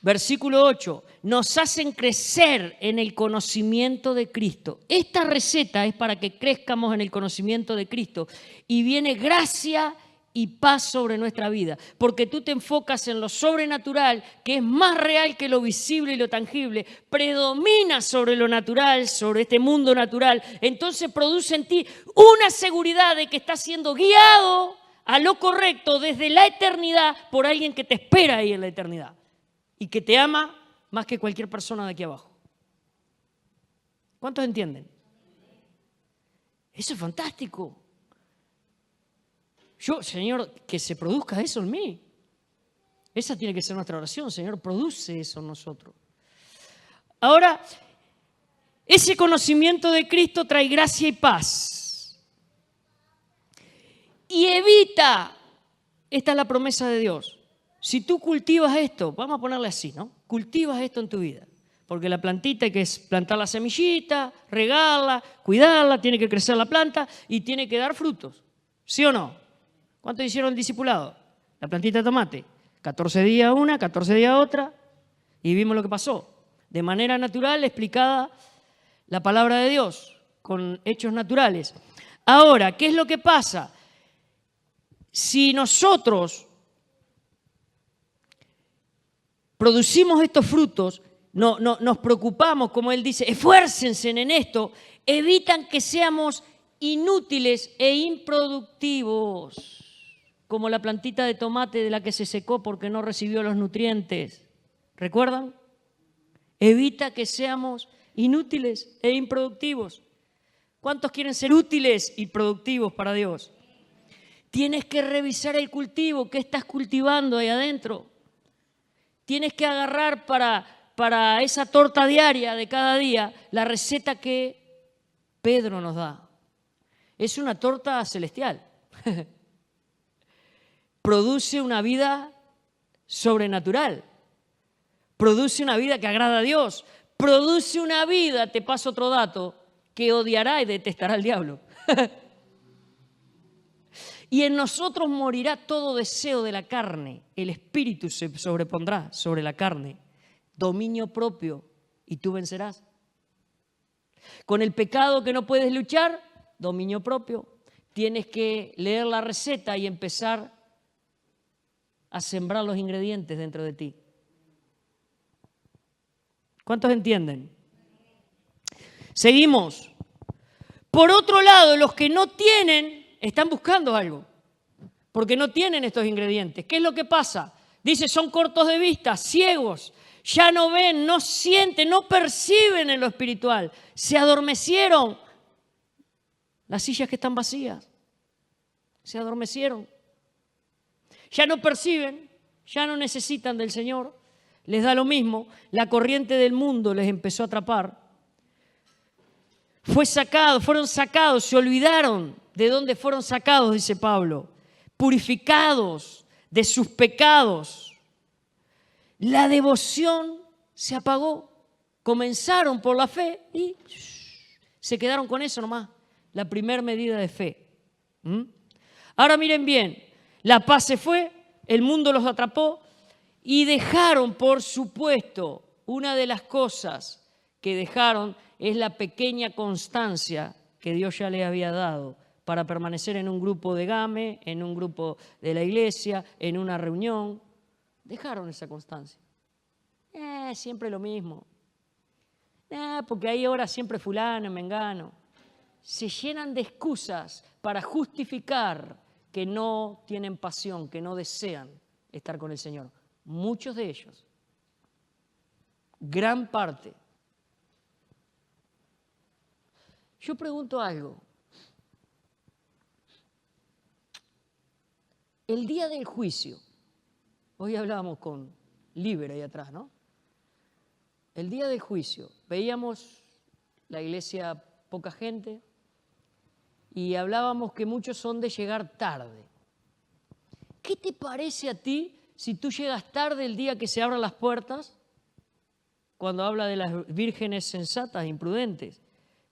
Versículo 8. Nos hacen crecer en el conocimiento de Cristo. Esta receta es para que crezcamos en el conocimiento de Cristo. Y viene gracia y paz sobre nuestra vida. Porque tú te enfocas en lo sobrenatural, que es más real que lo visible y lo tangible. Predomina sobre lo natural, sobre este mundo natural. Entonces produce en ti una seguridad de que estás siendo guiado a lo correcto desde la eternidad por alguien que te espera ahí en la eternidad. Y que te ama más que cualquier persona de aquí abajo. ¿Cuántos entienden? Eso es fantástico. Señor, que se produzca eso en mí. Esa tiene que ser nuestra oración. Señor, produce eso en nosotros. Ahora, ese conocimiento de Cristo trae gracia y paz. Y evita, esta es la promesa de Dios. Si tú cultivas esto, vamos a ponerle así, ¿no? Cultivas esto en tu vida. Porque la plantita hay que plantar la semillita, regarla, cuidarla, tiene que crecer la planta y tiene que dar frutos. ¿Sí o no? ¿Cuántos hicieron el discipulado? La plantita de tomate. 14 días una, 14 días otra. Y vimos lo que pasó. De manera natural explicada la palabra de Dios, con hechos naturales. Ahora, ¿qué es lo que pasa? Si nosotros producimos estos frutos, nos preocupamos, como él dice, esfuércense en esto, evitan que seamos inútiles e improductivos. como la plantita de tomate de la que se secó porque no recibió los nutrientes. ¿Recuerdan? Evita que seamos inútiles e improductivos. ¿Cuántos quieren ser útiles y productivos para Dios? Tienes que revisar el cultivo, qué estás cultivando ahí adentro. Tienes que agarrar para esa torta diaria de cada día la receta que Pedro nos da. Es una torta celestial. Produce una vida sobrenatural. Produce una vida que agrada a Dios. Produce una vida, te paso otro dato, que odiará y detestará al diablo. Y en nosotros morirá todo deseo de la carne. El espíritu se sobrepondrá sobre la carne. Dominio propio y tú vencerás. Con el pecado que no puedes luchar, dominio propio. Tienes que leer la receta y empezar a sembrar los ingredientes dentro de ti. ¿Cuántos entienden? Seguimos. Por otro lado, los que no tienen, están buscando algo, porque no tienen estos ingredientes. ¿Qué es lo que pasa? Dice, son cortos de vista, ciegos, ya no ven, no sienten, no perciben en lo espiritual. Se adormecieron. Las sillas que están vacías, se adormecieron. Ya no perciben, ya no necesitan del Señor. Les da lo mismo. La corriente del mundo les empezó a atrapar. Fueron sacados, se olvidaron de dónde fueron sacados, dice Pablo. Purificados de sus pecados. La devoción se apagó. Comenzaron por la fe y se quedaron con eso nomás. La primera medida de fe. Ahora miren bien, la paz se fue, el mundo los atrapó y dejaron, por supuesto, una de las cosas que dejaron es la pequeña constancia que Dios ya les había dado para permanecer en un grupo de GAME, en un grupo de la iglesia, en una reunión. Dejaron esa constancia. Siempre lo mismo. Porque ahí ahora siempre fulano, mengano. Se llenan de excusas para justificar que no tienen pasión, que no desean estar con el Señor. Muchos de ellos, gran parte. Yo pregunto algo. El día del juicio, hoy hablábamos con Liber ahí atrás, ¿no? El día del juicio, veíamos la iglesia, poca gente, y hablábamos que muchos son de llegar tarde. ¿Qué te parece a ti si tú llegas tarde el día que se abran las puertas? Cuando habla de las vírgenes sensatas, imprudentes.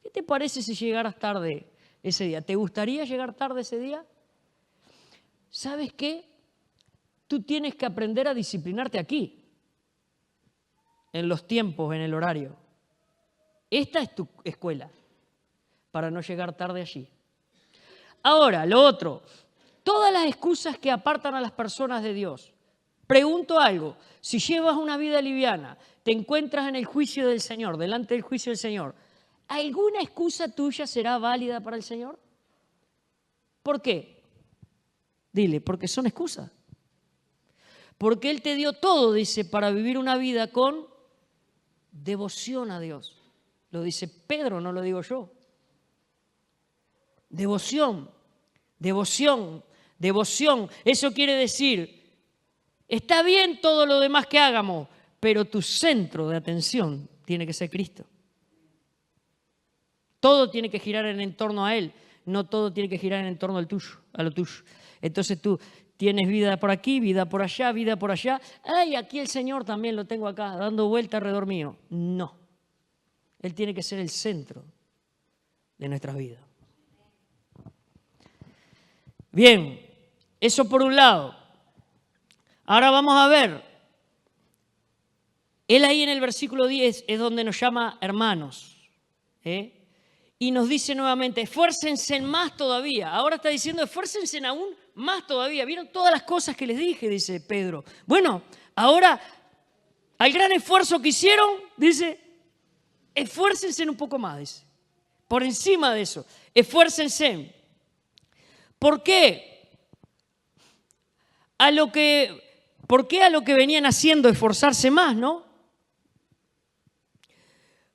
¿Qué te parece si llegaras tarde ese día? ¿Te gustaría llegar tarde ese día? ¿Sabes qué? Tú tienes que aprender a disciplinarte aquí, en los tiempos, en el horario. Esta es tu escuela, para no llegar tarde allí. Ahora, lo otro, todas las excusas que apartan a las personas de Dios. Pregunto algo, si llevas una vida liviana, te encuentras en el juicio del Señor, delante del juicio del Señor, ¿alguna excusa tuya será válida para el Señor? ¿Por qué? Dile, porque son excusas. Porque Él te dio todo, dice, para vivir una vida con devoción a Dios. Lo dice Pedro, no lo digo yo. Devoción, devoción, devoción. Eso quiere decir, está bien todo lo demás que hagamos, pero tu centro de atención tiene que ser Cristo. Todo tiene que girar en torno a Él, no todo tiene que girar en torno al tuyo, a lo tuyo. Entonces tú tienes vida por aquí, vida por allá, vida por allá. ¡Ay, aquí el Señor también lo tengo acá, dando vuelta alrededor mío! No. Él tiene que ser el centro de nuestras vidas. Bien, eso por un lado. Ahora vamos a ver. Él ahí en el versículo 10 es donde nos llama hermanos. Y nos dice nuevamente, esfuércense más todavía. Ahora está diciendo, esfuércense aún más todavía. ¿Vieron todas las cosas que les dije? Dice Pedro. Bueno, ahora, al gran esfuerzo que hicieron, dice, esfuércense un poco más, dice. Por encima de eso, esfuércense. ¿Por qué? ¿Por qué a lo que venían haciendo esforzarse más, no?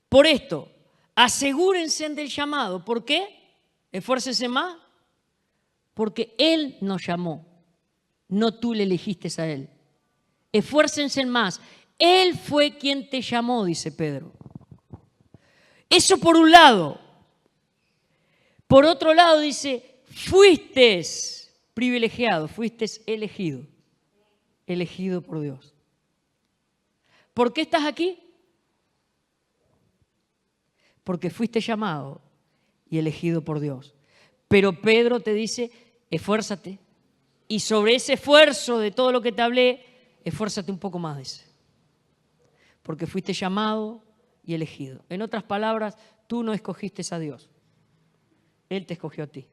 Por esto, asegúrense del llamado. ¿Por qué? Esfuércense más. Porque Él nos llamó, no tú le elegiste a Él. Esfuércense más. Él fue quien te llamó, dice Pedro. Eso por un lado. Por otro lado dice, fuiste privilegiado, fuiste elegido. Elegido por Dios. ¿Por qué estás aquí? Porque fuiste llamado y elegido por Dios. Pero Pedro te dice, esfuérzate. Y sobre ese esfuerzo de todo lo que te hablé, esfuérzate un poco más, dice. Porque fuiste llamado y elegido. En otras palabras, tú no escogiste a Dios. Él te escogió a ti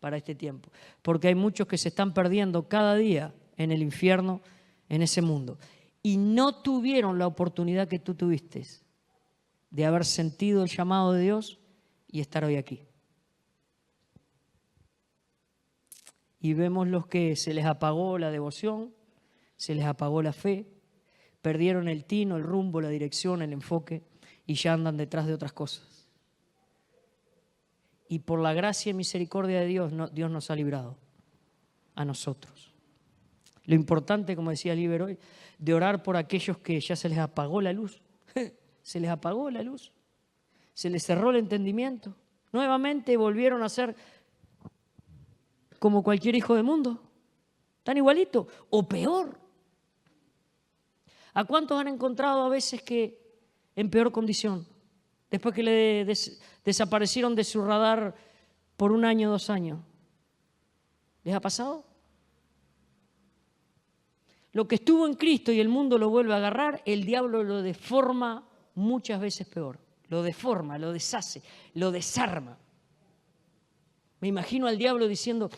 para este tiempo. Porque hay muchos que se están perdiendo cada día en el infierno, en ese mundo. Y no tuvieron la oportunidad que tú tuviste de haber sentido el llamado de Dios y estar hoy aquí. Y vemos los que se les apagó la devoción, se les apagó la fe, perdieron el tino, el rumbo, la dirección, el enfoque y ya andan detrás de otras cosas. Y por la gracia y misericordia de Dios, Dios nos ha librado a nosotros. Lo importante, como decía Liber hoy, de orar por aquellos que ya se les apagó la luz. Se les apagó la luz. Se les cerró el entendimiento. Nuevamente volvieron a ser como cualquier hijo del mundo. Tan igualito o peor. ¿A cuántos han encontrado a veces que en peor condición? Después que le desaparecieron de su radar por 1 año, 2 años. ¿Les ha pasado? Lo que estuvo en Cristo y el mundo lo vuelve a agarrar, el diablo lo deforma muchas veces peor. Lo deforma, lo deshace, lo desarma. Me imagino al diablo diciendo,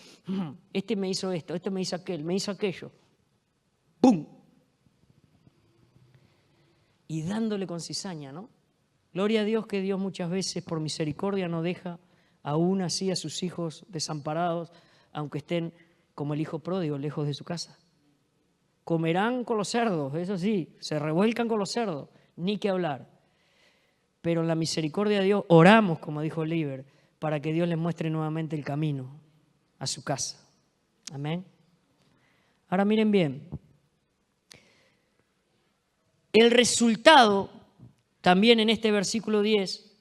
este me hizo esto, este me hizo aquello. ¡Pum! Y dándole con cizaña, ¿no? Gloria a Dios que Dios muchas veces por misericordia no deja aún así a sus hijos desamparados, aunque estén como el hijo pródigo, lejos de su casa. Comerán con los cerdos, eso sí, se revuelcan con los cerdos, ni que hablar. Pero en la misericordia de Dios oramos, como dijo Liber, para que Dios les muestre nuevamente el camino a su casa. Amén. Ahora miren bien. El resultado, también en este versículo 10,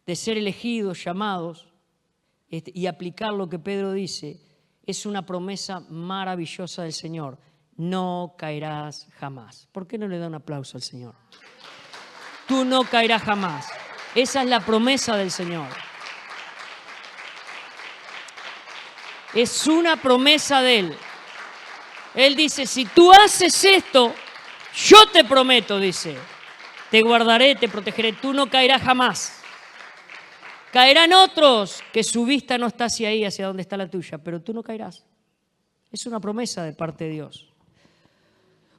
de ser elegidos, llamados, y aplicar lo que Pedro dice, es una promesa maravillosa del Señor. No caerás jamás. ¿Por qué no le da un aplauso al Señor? Tú no caerás jamás. Esa es la promesa del Señor. Es una promesa de Él. Él dice, si tú haces esto, yo te prometo, dice, te guardaré, te protegeré, tú no caerás jamás. Caerán otros que su vista no está hacia ahí, hacia donde está la tuya, pero tú no caerás. Es una promesa de parte de Dios.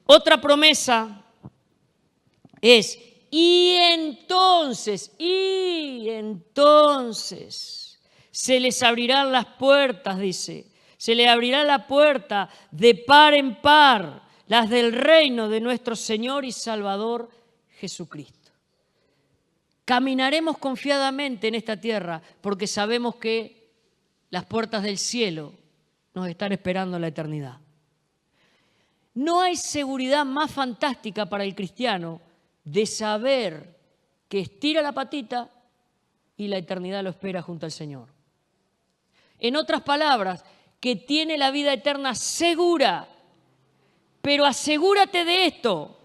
Otra promesa es, y entonces, se les abrirán las puertas, dice, se les abrirá la puerta de par en par, las del reino de nuestro Señor y Salvador Jesucristo. Caminaremos confiadamente en esta tierra porque sabemos que las puertas del cielo nos están esperando en la eternidad. No hay seguridad más fantástica para el cristiano de saber que estira la patita y la eternidad lo espera junto al Señor. En otras palabras, que tiene la vida eterna segura, pero asegúrate de esto,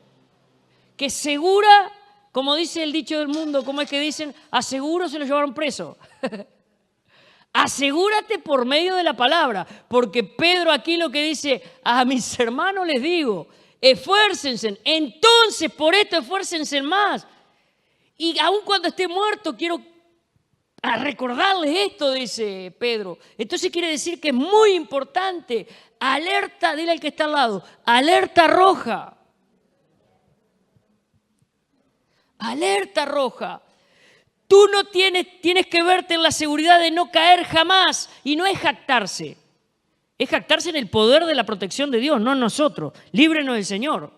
que segura, como dice el dicho del mundo, como es que dicen, aseguro se lo llevaron preso. Asegúrate por medio de la palabra, porque Pedro aquí lo que dice, a mis hermanos les digo, esfuércense, entonces por esto esfuércense más. Y aun cuando esté muerto quiero recordarles esto, dice Pedro. Entonces quiere decir que es muy importante, alerta, dile al que está al lado, alerta roja. Alerta roja. Tú no tienes que verte en la seguridad de no caer jamás. Y no es jactarse. Es jactarse en el poder de la protección de Dios, no en nosotros. Líbrenos del Señor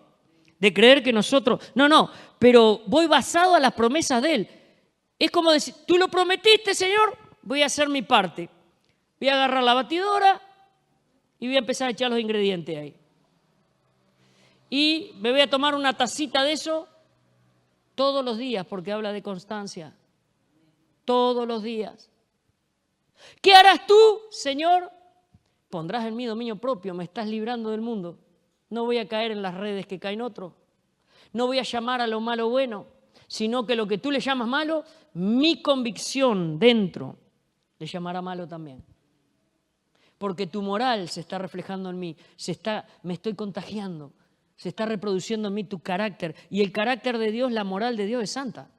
de creer que nosotros... No, pero voy basado a las promesas de Él. Es como decir, tú lo prometiste, Señor, voy a hacer mi parte. Voy a agarrar la batidora y voy a empezar a echar los ingredientes ahí. Y me voy a tomar una tacita de eso todos los días, porque habla de constancia. Todos los días. ¿Qué harás tú, Señor? Pondrás en mí dominio propio, me estás librando del mundo. No voy a caer en las redes que caen otros. No voy a llamar a lo malo bueno, sino que lo que tú le llamas malo, mi convicción dentro le llamará malo también. Porque tu moral se está reflejando en mí, me estoy contagiando, se está reproduciendo en mí tu carácter. Y el carácter de Dios, la moral de Dios es santa.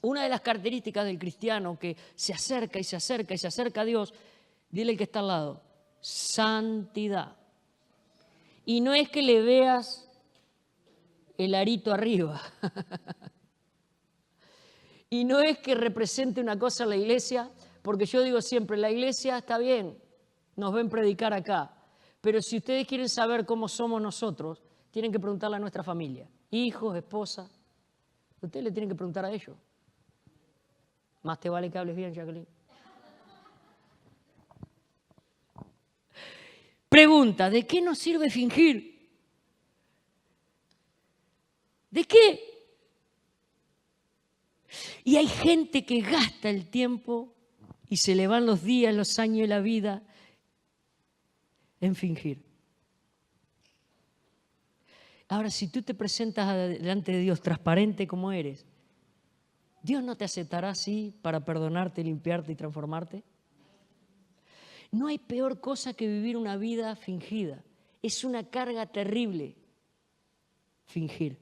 Una de las características del cristiano que se acerca y se acerca y se acerca a Dios, dile al que está al lado, santidad. Y no es que le veas el arito arriba. Y no es que represente una cosa en la iglesia, porque yo digo siempre, la iglesia está bien, nos ven predicar acá. Pero si ustedes quieren saber cómo somos nosotros, tienen que preguntarle a nuestra familia, hijos, esposa. Ustedes le tienen que preguntar a ellos. Más te vale que hables bien, Jacqueline. Pregunta, ¿de qué nos sirve fingir? ¿De qué? Y hay gente que gasta el tiempo y se le van los días, los años de la vida en fingir. Ahora, si tú te presentas delante de Dios transparente como eres, ¿Dios no te aceptará así para perdonarte, limpiarte y transformarte? No hay peor cosa que vivir una vida fingida. Es una carga terrible fingir.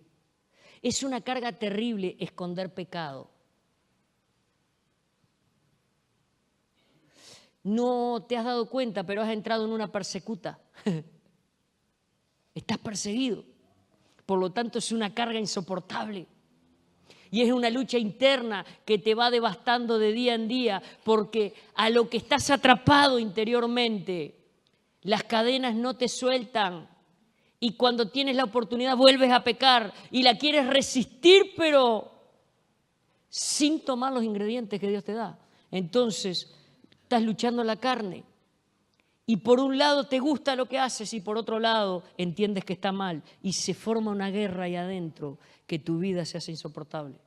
Es una carga terrible esconder pecado. No te has dado cuenta, pero has entrado en una persecuta. Estás perseguido. Por lo tanto, es una carga insoportable. Y es una lucha interna que te va devastando de día en día, porque a lo que estás atrapado interiormente, las cadenas no te sueltan. Y cuando tienes la oportunidad vuelves a pecar y la quieres resistir, pero sin tomar los ingredientes que Dios te da. Entonces, estás luchando en la carne. Y por un lado te gusta lo que haces y por otro lado entiendes que está mal. Y se forma una guerra ahí adentro que tu vida se hace insoportable.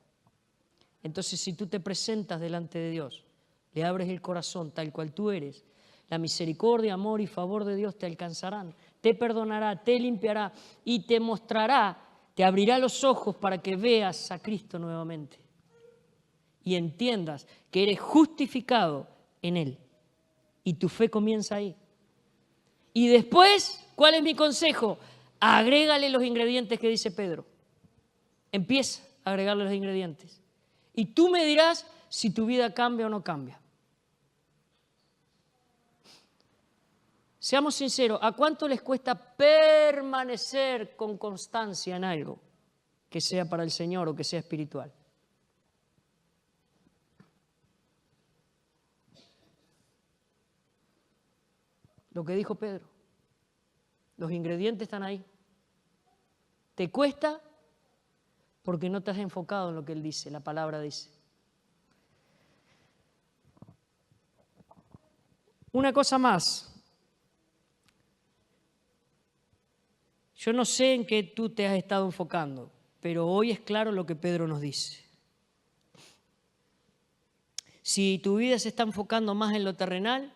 Entonces, si tú te presentas delante de Dios, le abres el corazón tal cual tú eres, la misericordia, amor y favor de Dios te alcanzarán, te perdonará, te limpiará y te mostrará, te abrirá los ojos para que veas a Cristo nuevamente y entiendas que eres justificado en Él. Y tu fe comienza ahí. Y después, ¿cuál es mi consejo? Agrégale los ingredientes que dice Pedro. Empieza a agregarle los ingredientes. Y tú me dirás si tu vida cambia o no cambia. Seamos sinceros, ¿a cuánto les cuesta permanecer con constancia en algo que sea para el Señor o que sea espiritual? Lo que dijo Pedro, los ingredientes están ahí. ¿Te cuesta? Porque no te has enfocado en lo que Él dice, la palabra dice. Una cosa más. Yo no sé en qué tú te has estado enfocando, pero hoy es claro lo que Pedro nos dice. Si tu vida se está enfocando más en lo terrenal,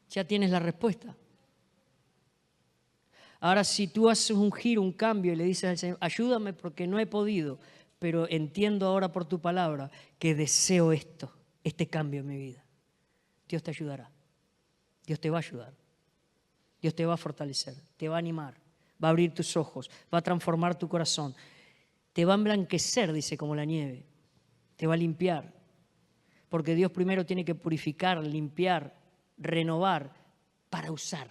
ya tienes la respuesta. Ahora, si tú haces un giro, un cambio y le dices al Señor, ayúdame porque no he podido, pero entiendo ahora por tu palabra que deseo este cambio en mi vida. Dios te ayudará. Dios te va a ayudar. Dios te va a fortalecer, te va a animar, va a abrir tus ojos, va a transformar tu corazón. Te va a emblanquecer, dice, como la nieve. Te va a limpiar. Porque Dios primero tiene que purificar, limpiar, renovar para usar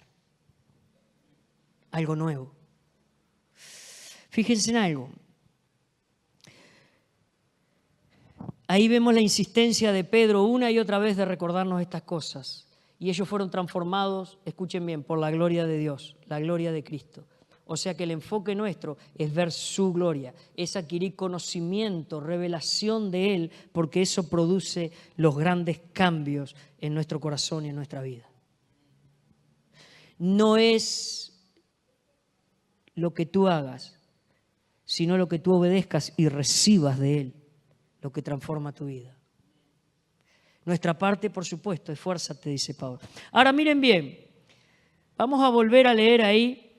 algo nuevo. Fíjense en algo. Ahí vemos la insistencia de Pedro una y otra vez de recordarnos estas cosas. y ellos fueron transformados, escuchen bien, por la gloria de Dios, la gloria de Cristo. O sea que el enfoque nuestro es ver su gloria, es adquirir conocimiento, revelación de Él, porque eso produce los grandes cambios en nuestro corazón y en nuestra vida. No es lo que tú hagas, sino lo que tú obedezcas y recibas de Él, lo que transforma tu vida. Nuestra parte, por supuesto, esfuérzate, dice Pablo. Ahora miren bien, vamos a volver a leer ahí.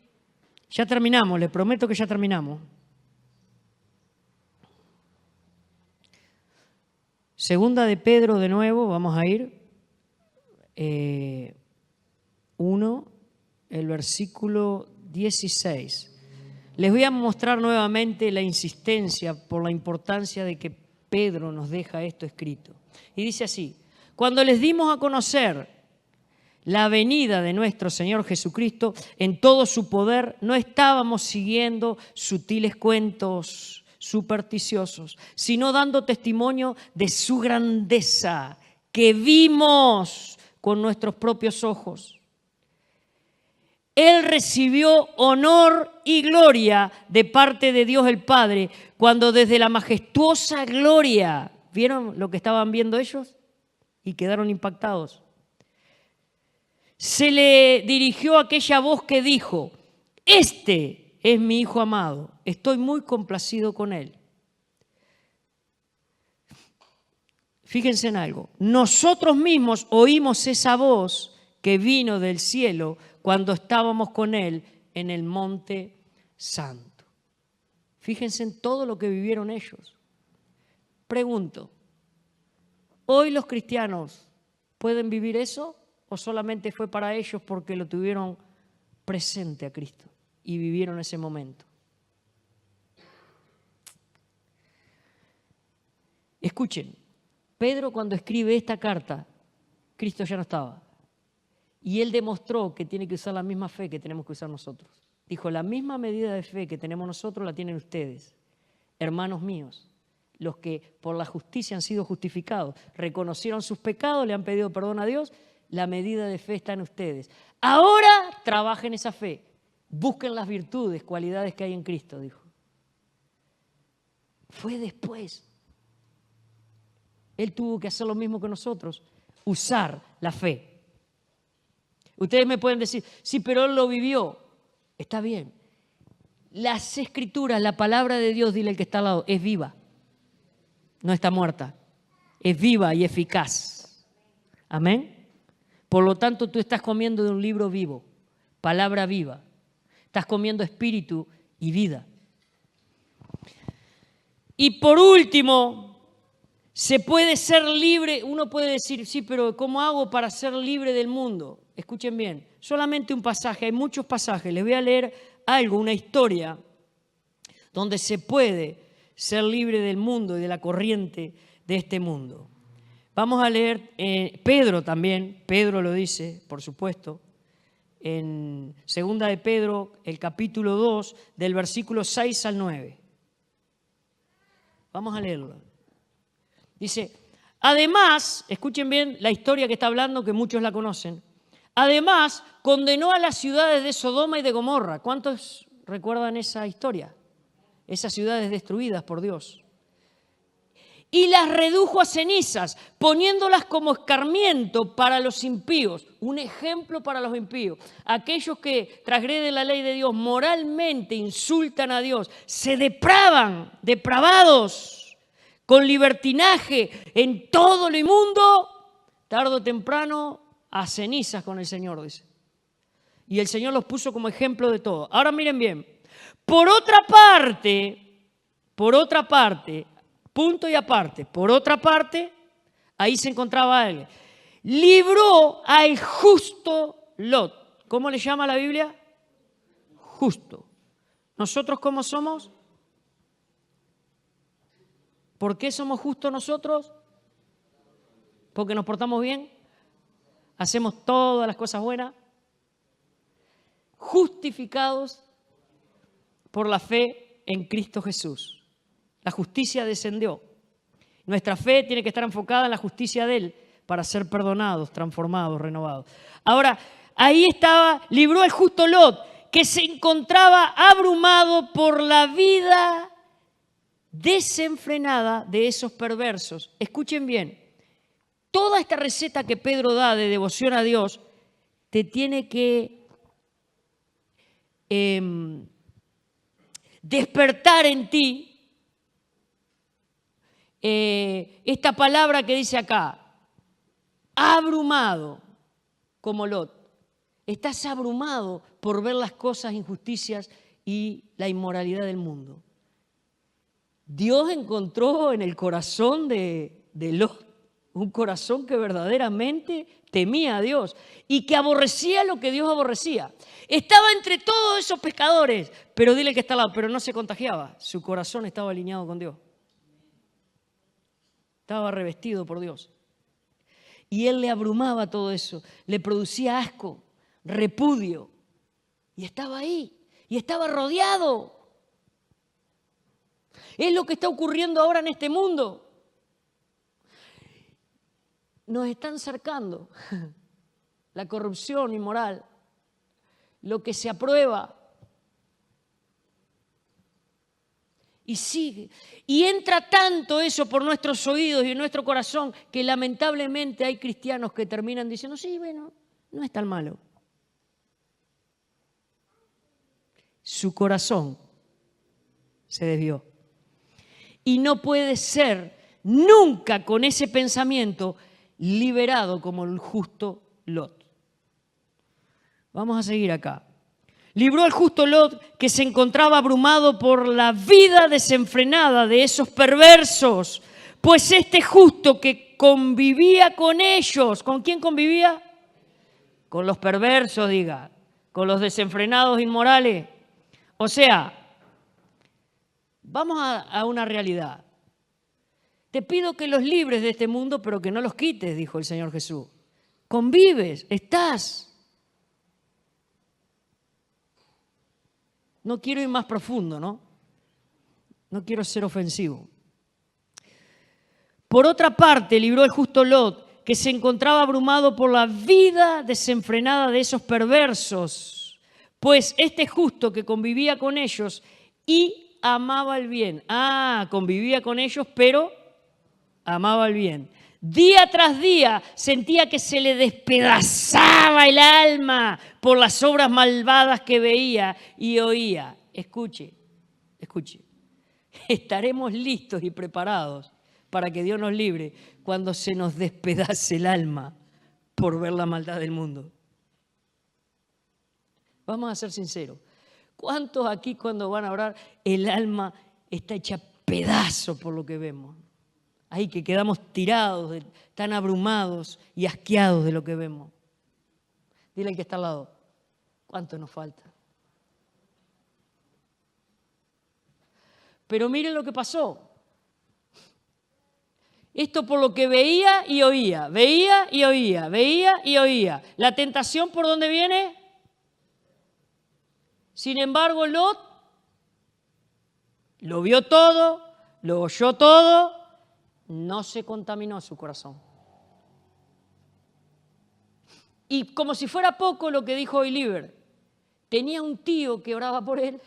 Ya terminamos, les prometo que ya terminamos. Segunda de Pedro de nuevo, vamos a ir. 1, el versículo 16. Les voy a mostrar nuevamente la insistencia por la importancia de que Pedro nos deja esto escrito. Y dice así: cuando les dimos a conocer la venida de nuestro Señor Jesucristo en todo su poder, no estábamos siguiendo sutiles cuentos supersticiosos, sino dando testimonio de su grandeza que vimos con nuestros propios ojos. Él recibió honor y gloria de parte de Dios el Padre cuando desde la majestuosa gloria, ¿vieron lo que estaban viendo ellos? Y quedaron impactados. Se le dirigió aquella voz que dijo: este es mi Hijo amado, estoy muy complacido con él. Fíjense en algo, nosotros mismos oímos esa voz que vino del cielo cuando estábamos con él en el monte santo. Fíjense en todo lo que vivieron ellos. Pregunto, ¿hoy los cristianos pueden vivir eso? ¿O solamente fue para ellos porque lo tuvieron presente a Cristo y vivieron ese momento? Escuchen, Pedro cuando escribe esta carta, Cristo ya no estaba. Y él demostró que tiene que usar la misma fe que tenemos que usar nosotros. Dijo, la misma medida de fe que tenemos nosotros la tienen ustedes, hermanos míos. Los que por la justicia han sido justificados, reconocieron sus pecados, le han pedido perdón a Dios. La medida de fe está en ustedes. Ahora trabajen esa fe. Busquen las virtudes, cualidades que hay en Cristo, dijo. Fue después. Él tuvo que hacer lo mismo que nosotros, usar la fe. Ustedes me pueden decir, sí, pero él lo vivió. Está bien. Las Escrituras, la palabra de Dios, dile al que está al lado, es viva. No está muerta. Es viva y eficaz. Amén. Por lo tanto, tú estás comiendo de un libro vivo, palabra viva. Estás comiendo espíritu y vida. Y por último, se puede ser libre. Uno puede decir, sí, pero ¿cómo hago para ser libre del mundo? Escuchen bien, solamente un pasaje, hay muchos pasajes. Les voy a leer algo, una historia, donde se puede ser libre del mundo y de la corriente de este mundo. Vamos a leer Pedro también, Pedro lo dice, por supuesto, en Segunda de Pedro, el capítulo 2, del versículo 6 al 9. Vamos a leerlo. Dice, además, escuchen bien la historia que está hablando, que muchos la conocen. Además, condenó a las ciudades de Sodoma y de Gomorra. ¿Cuántos recuerdan esa historia? Esas ciudades destruidas por Dios. Y las redujo a cenizas, poniéndolas como escarmiento para los impíos. Un ejemplo para los impíos. Aquellos que transgreden la ley de Dios, moralmente insultan a Dios, se depravan, depravados, con libertinaje en todo lo inmundo, tarde o temprano a cenizas con el Señor, dice. Y el Señor los puso como ejemplo de todo. Ahora miren bien, por otra parte, punto y aparte, por otra parte, ahí se encontraba alguien. Libró al justo Lot. ¿Cómo le llama la Biblia? Justo. ¿Nosotros cómo somos? ¿Por qué somos justos nosotros? ¿Porque nos portamos bien? ¿Hacemos todas las cosas buenas? Justificados por la fe en Cristo Jesús. La justicia descendió. Nuestra fe tiene que estar enfocada en la justicia de Él para ser perdonados, transformados, renovados. Ahora, ahí libró el justo Lot, que se encontraba abrumado por la vida desenfrenada de esos perversos. Escuchen bien, toda esta receta que Pedro da de devoción a Dios te tiene que despertar en ti esta palabra que dice acá, abrumado como Lot. Estás abrumado por ver las cosas, injusticias y la inmoralidad del mundo. Dios encontró en el corazón de Lot un corazón que verdaderamente temía a Dios y que aborrecía lo que Dios aborrecía. Estaba entre todos esos pecadores, pero dile que está al lado, pero no se contagiaba. Su corazón estaba alineado con Dios. Estaba revestido por Dios. Y él le abrumaba todo eso, le producía asco, repudio. Y estaba ahí, y estaba rodeado. Es lo que está ocurriendo ahora en este mundo. Nos están cercando la corrupción inmoral, lo que se aprueba. Y sigue. Y entra tanto eso por nuestros oídos y en nuestro corazón que lamentablemente hay cristianos que terminan diciendo, sí, bueno, no es tan malo. Su corazón se desvió. Y no puede ser nunca con ese pensamiento liberado como el justo Lot. Vamos a seguir acá. Libró al justo Lot que se encontraba abrumado por la vida desenfrenada de esos perversos, pues este justo que convivía con ellos, ¿con quién convivía? Con los perversos, diga, con los desenfrenados inmorales. O sea, vamos a una realidad. Te pido que los libres de este mundo, pero que no los quites, dijo el Señor Jesús. Convives, estás. No quiero ir más profundo, ¿no? No quiero ser ofensivo. Por otra parte, libró el justo Lot, que se encontraba abrumado por la vida desenfrenada de esos perversos, pues este justo que convivía con ellos y amaba el bien. Convivía con ellos, pero amaba el bien. Día tras día sentía que se le despedazaba el alma por las obras malvadas que veía y oía. Escuche, escuche. Estaremos listos y preparados para que Dios nos libre cuando se nos despedace el alma por ver la maldad del mundo. Vamos a ser sinceros. ¿Cuántos aquí cuando van a orar el alma está hecha pedazo por lo que vemos? Ahí que quedamos tirados, tan abrumados y asqueados de lo que vemos. Dile al que está al lado, ¿cuánto nos falta? Pero miren lo que pasó. Esto por lo que veía y oía, veía y oía, veía y oía. ¿La tentación por dónde viene? Sin embargo, Lot lo vio todo, lo oyó todo, no se contaminó su corazón. Y como si fuera poco lo que dijo Oliver, tenía un tío que oraba por él.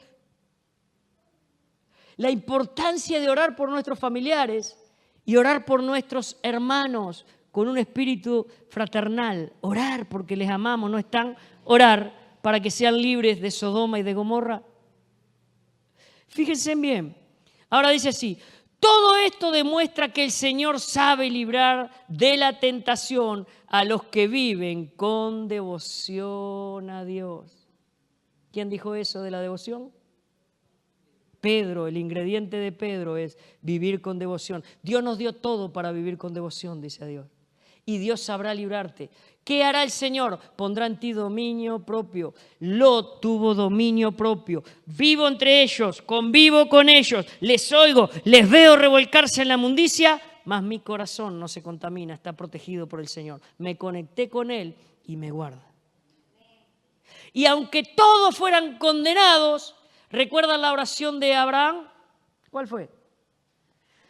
La importancia de orar por nuestros familiares y orar por nuestros hermanos con un espíritu fraternal. Orar porque les amamos, no están orar para que sean libres de Sodoma y de Gomorra. Fíjense bien. Ahora dice así. Todo esto demuestra que el Señor sabe librar de la tentación a los que viven con devoción a Dios. ¿Quién dijo eso de la devoción? Pedro, el ingrediente de Pedro es vivir con devoción. Dios nos dio todo para vivir con devoción, dice a Dios. Y Dios sabrá librarte. ¿Qué hará el Señor? Pondrá en ti dominio propio. Lot tuvo dominio propio. Vivo entre ellos, convivo con ellos, les oigo, les veo revolcarse en la inmundicia, mas mi corazón no se contamina, está protegido por el Señor. Me conecté con Él y me guarda. Y aunque todos fueran condenados, ¿recuerdan la oración de Abraham? ¿Cuál fue?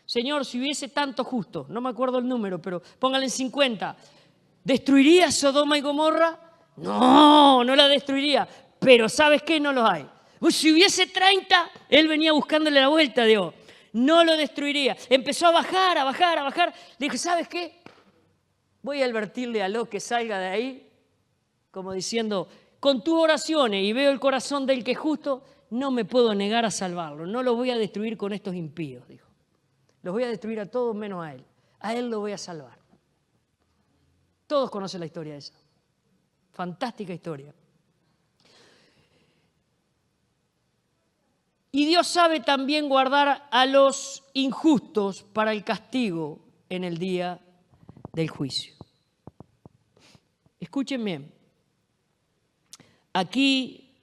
Señor, si hubiese tanto justo, no me acuerdo el número, pero póngale en 50, ¿destruiría Sodoma y Gomorra? No, no la destruiría, pero ¿sabes qué? No los hay. Pues si hubiese 30, él venía buscándole la vuelta, Dios. No lo destruiría. Empezó a bajar, a bajar, a bajar. Le dije, ¿sabes qué? Voy a advertirle a Lot que salga de ahí, como diciendo, con tus oraciones y veo el corazón del que es justo, no me puedo negar a salvarlo. No lo voy a destruir con estos impíos, dijo. Los voy a destruir a todos menos a él. A él lo voy a salvar. Todos conocen la historia esa. Fantástica historia. Y Dios sabe también guardar a los injustos para el castigo en el día del juicio. Escuchen bien. Aquí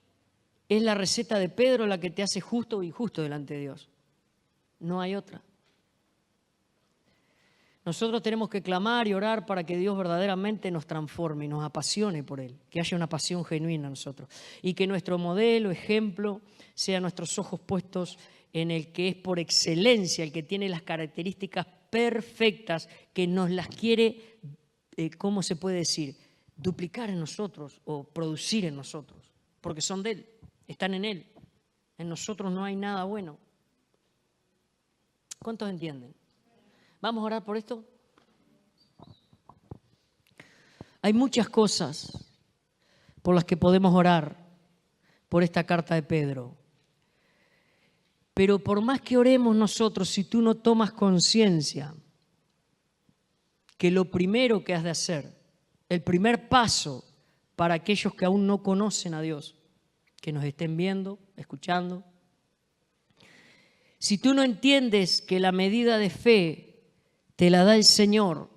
es la receta de Pedro la que te hace justo o injusto delante de Dios. No hay otra. Nosotros tenemos que clamar y orar para que Dios verdaderamente nos transforme y nos apasione por Él, que haya una pasión genuina en nosotros y que nuestro modelo, ejemplo, sean nuestros ojos puestos en el que es por excelencia, el que tiene las características perfectas, que nos las quiere, ¿cómo se puede decir?, duplicar en nosotros o producir en nosotros, porque son de Él, están en Él. En nosotros no hay nada bueno. ¿Cuántos entienden? ¿Vamos a orar por esto? Hay muchas cosas por las que podemos orar por esta carta de Pedro. Pero por más que oremos nosotros, si tú no tomas conciencia que lo primero que has de hacer, el primer paso para aquellos que aún no conocen a Dios, que nos estén viendo, escuchando, si tú no entiendes que la medida de fe te la da el Señor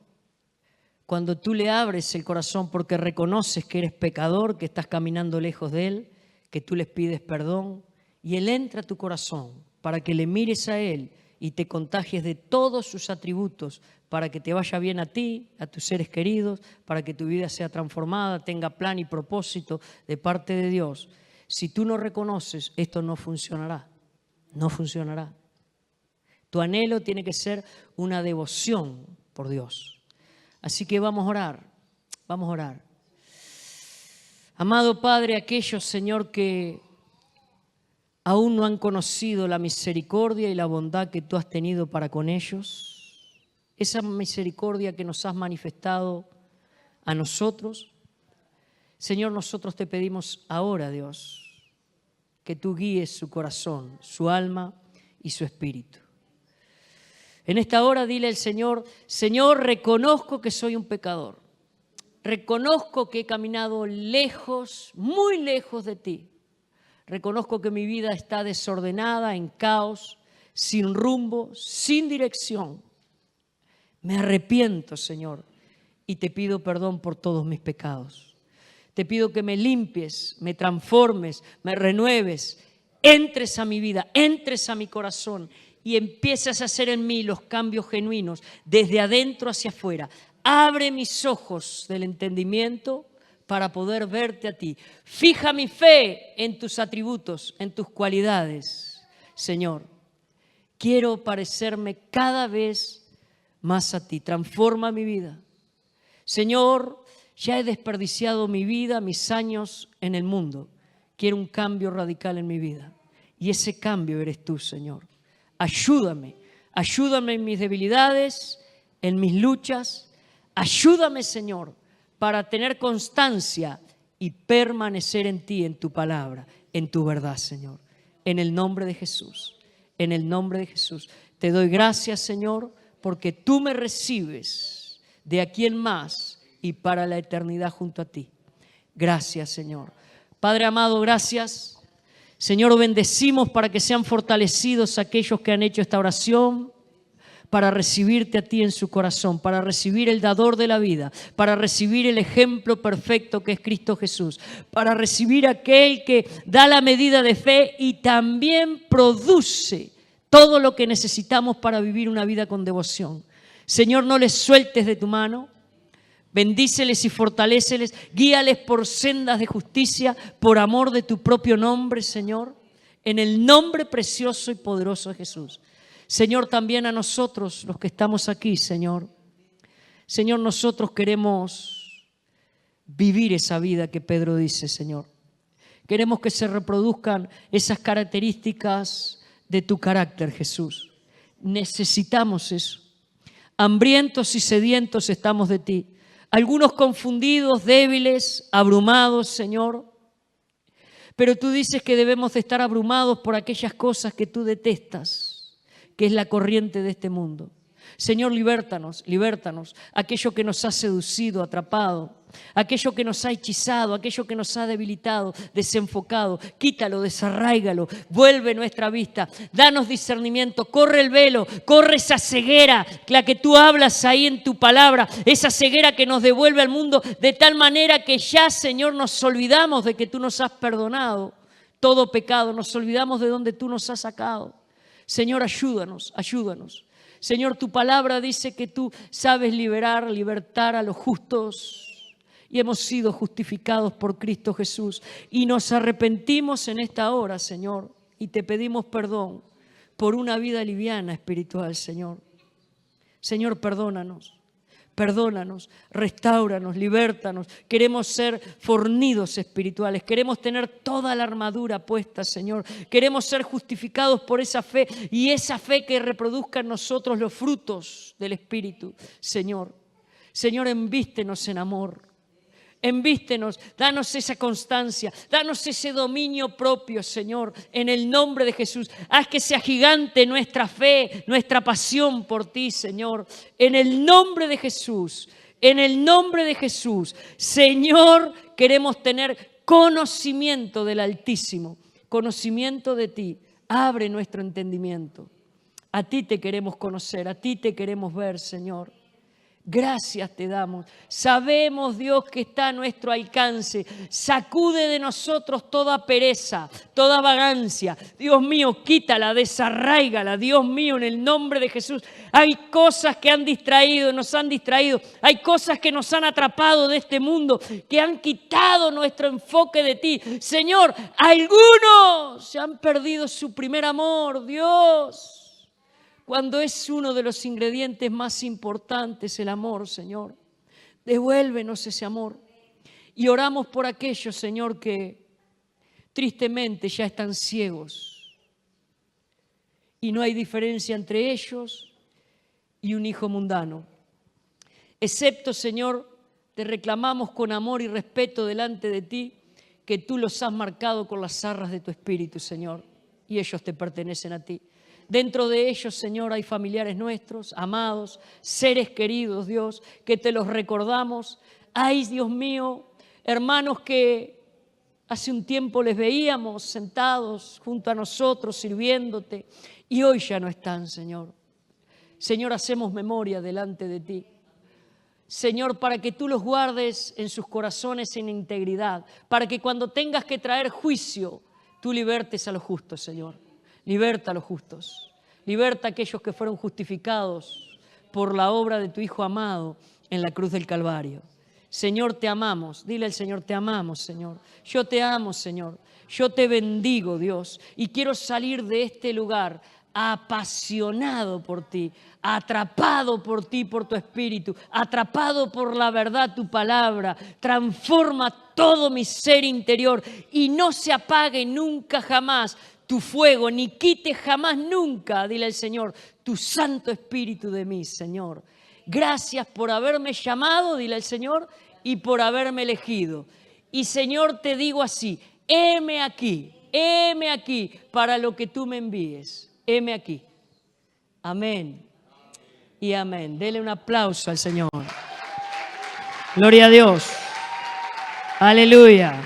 cuando tú le abres el corazón porque reconoces que eres pecador, que estás caminando lejos de Él, que tú les pides perdón y Él entra a tu corazón para que le mires a Él y te contagies de todos sus atributos para que te vaya bien a ti, a tus seres queridos, para que tu vida sea transformada, tenga plan y propósito de parte de Dios. Si tú no reconoces, esto no funcionará, no funcionará. Tu anhelo tiene que ser una devoción por Dios. Así que vamos a orar, vamos a orar. Amado Padre, aquellos, Señor, que aún no han conocido la misericordia y la bondad que tú has tenido para con ellos, esa misericordia que nos has manifestado a nosotros, Señor, nosotros te pedimos ahora, Dios, que tú guíes su corazón, su alma y su espíritu. En esta hora dile al Señor, Señor, reconozco que soy un pecador. Reconozco que he caminado lejos, muy lejos de ti. Reconozco que mi vida está desordenada, en caos, sin rumbo, sin dirección. Me arrepiento, Señor, y te pido perdón por todos mis pecados. Te pido que me limpies, me transformes, me renueves, entres a mi vida, entres a mi corazón y empiezas a hacer en mí los cambios genuinos desde adentro hacia afuera. Abre mis ojos del entendimiento para poder verte a ti. Fija mi fe en tus atributos, en tus cualidades, Señor. Quiero parecerme cada vez más a ti. Transforma mi vida. Señor, ya he desperdiciado mi vida, mis años en el mundo. Quiero un cambio radical en mi vida. Y ese cambio eres tú, Señor. Ayúdame en mis debilidades, en mis luchas. Ayúdame, Señor, para tener constancia y permanecer en ti, en tu palabra, en tu verdad, Señor. En el nombre de Jesús, en el nombre de Jesús. Te doy gracias, Señor, porque tú me recibes de aquí en más y para la eternidad junto a ti. Gracias, Señor. Padre amado, gracias. Señor, bendecimos para que sean fortalecidos aquellos que han hecho esta oración, para recibirte a ti en su corazón, para recibir el dador de la vida, para recibir el ejemplo perfecto que es Cristo Jesús, para recibir aquel que da la medida de fe y también produce todo lo que necesitamos para vivir una vida con devoción. Señor, no les sueltes de tu mano. Bendíceles y fortaléceles, guíales por sendas de justicia, por amor de tu propio nombre, Señor, en el nombre precioso y poderoso de Jesús. Señor, también a nosotros, los que estamos aquí, Señor. Señor, nosotros queremos vivir esa vida que Pedro dice, Señor. Queremos que se reproduzcan esas características de tu carácter, Jesús. Necesitamos eso. Hambrientos y sedientos estamos de ti. Algunos confundidos, débiles, abrumados, Señor. Pero tú dices que debemos de estar abrumados por aquellas cosas que tú detestas, que es la corriente de este mundo. Señor, libértanos, libértanos. Aquello que nos ha seducido, atrapado, aquello que nos ha hechizado, aquello que nos ha debilitado, desenfocado. Quítalo, desarráigalo, vuelve nuestra vista, danos discernimiento, corre el velo, corre esa ceguera, la que tú hablas ahí en tu palabra, esa ceguera que nos devuelve al mundo de tal manera que ya, Señor, nos olvidamos de que tú nos has perdonado todo pecado, nos olvidamos de donde tú nos has sacado. Señor, ayúdanos, ayúdanos. Señor, tu palabra dice que tú sabes libertar a los justos y hemos sido justificados por Cristo Jesús y nos arrepentimos en esta hora, Señor, y te pedimos perdón por una vida liviana espiritual, Señor. Señor, perdónanos. Perdónanos, restáuranos, libértanos. Queremos ser fornidos espirituales. Queremos tener toda la armadura puesta, Señor. Queremos ser justificados por esa fe y esa fe que reproduzca en nosotros los frutos del Espíritu, Señor. Señor, envístenos en amor. Envístenos, danos esa constancia, danos ese dominio propio, Señor, en el nombre de Jesús. Haz que sea gigante nuestra fe, nuestra pasión por ti, Señor, en el nombre de Jesús, en el nombre de Jesús. Señor, queremos tener conocimiento del Altísimo, conocimiento de ti. Abre nuestro entendimiento. A ti te queremos conocer, a ti te queremos ver, Señor. Gracias te damos. Sabemos, Dios, que está a nuestro alcance. Sacude de nosotros toda pereza, toda vagancia. Dios mío, quítala, desarráigala. Dios mío, en el nombre de Jesús. Hay cosas que han distraído, nos han distraído. Hay cosas que nos han atrapado de este mundo, que han quitado nuestro enfoque de ti. Señor, algunos se han perdido su primer amor, Dios. Cuando es uno de los ingredientes más importantes el amor, Señor. Devuélvenos ese amor. Y oramos por aquellos, Señor, que tristemente ya están ciegos. Y no hay diferencia entre ellos y un hijo mundano. Excepto, Señor, te reclamamos con amor y respeto delante de ti, que tú los has marcado con las arras de tu espíritu, Señor. Y ellos te pertenecen a ti. Dentro de ellos, Señor, hay familiares nuestros, amados, seres queridos, Dios, que te los recordamos. Hay, Dios mío, hermanos que hace un tiempo les veíamos sentados junto a nosotros, sirviéndote, y hoy ya no están, Señor. Señor, hacemos memoria delante de ti. Señor, para que tú los guardes en sus corazones en integridad, para que cuando tengas que traer juicio, tú libertes a los justos, Señor. Liberta a los justos, liberta a aquellos que fueron justificados por la obra de tu Hijo amado en la cruz del Calvario. Señor, te amamos. Dile al Señor, te amamos, Señor. Yo te amo, Señor. Yo te bendigo, Dios. Y quiero salir de este lugar apasionado por ti, atrapado por ti, por tu espíritu, atrapado por la verdad, tu palabra. Transforma todo mi ser interior y no se apague nunca jamás tu fuego, ni quite jamás nunca, dile al Señor, tu Santo Espíritu de mí, Señor. Gracias por haberme llamado, dile al Señor, y por haberme elegido. Y Señor, te digo así, heme aquí para lo que tú me envíes. Heme aquí. Amén y amén. Dele un aplauso al Señor. Gloria a Dios. Aleluya.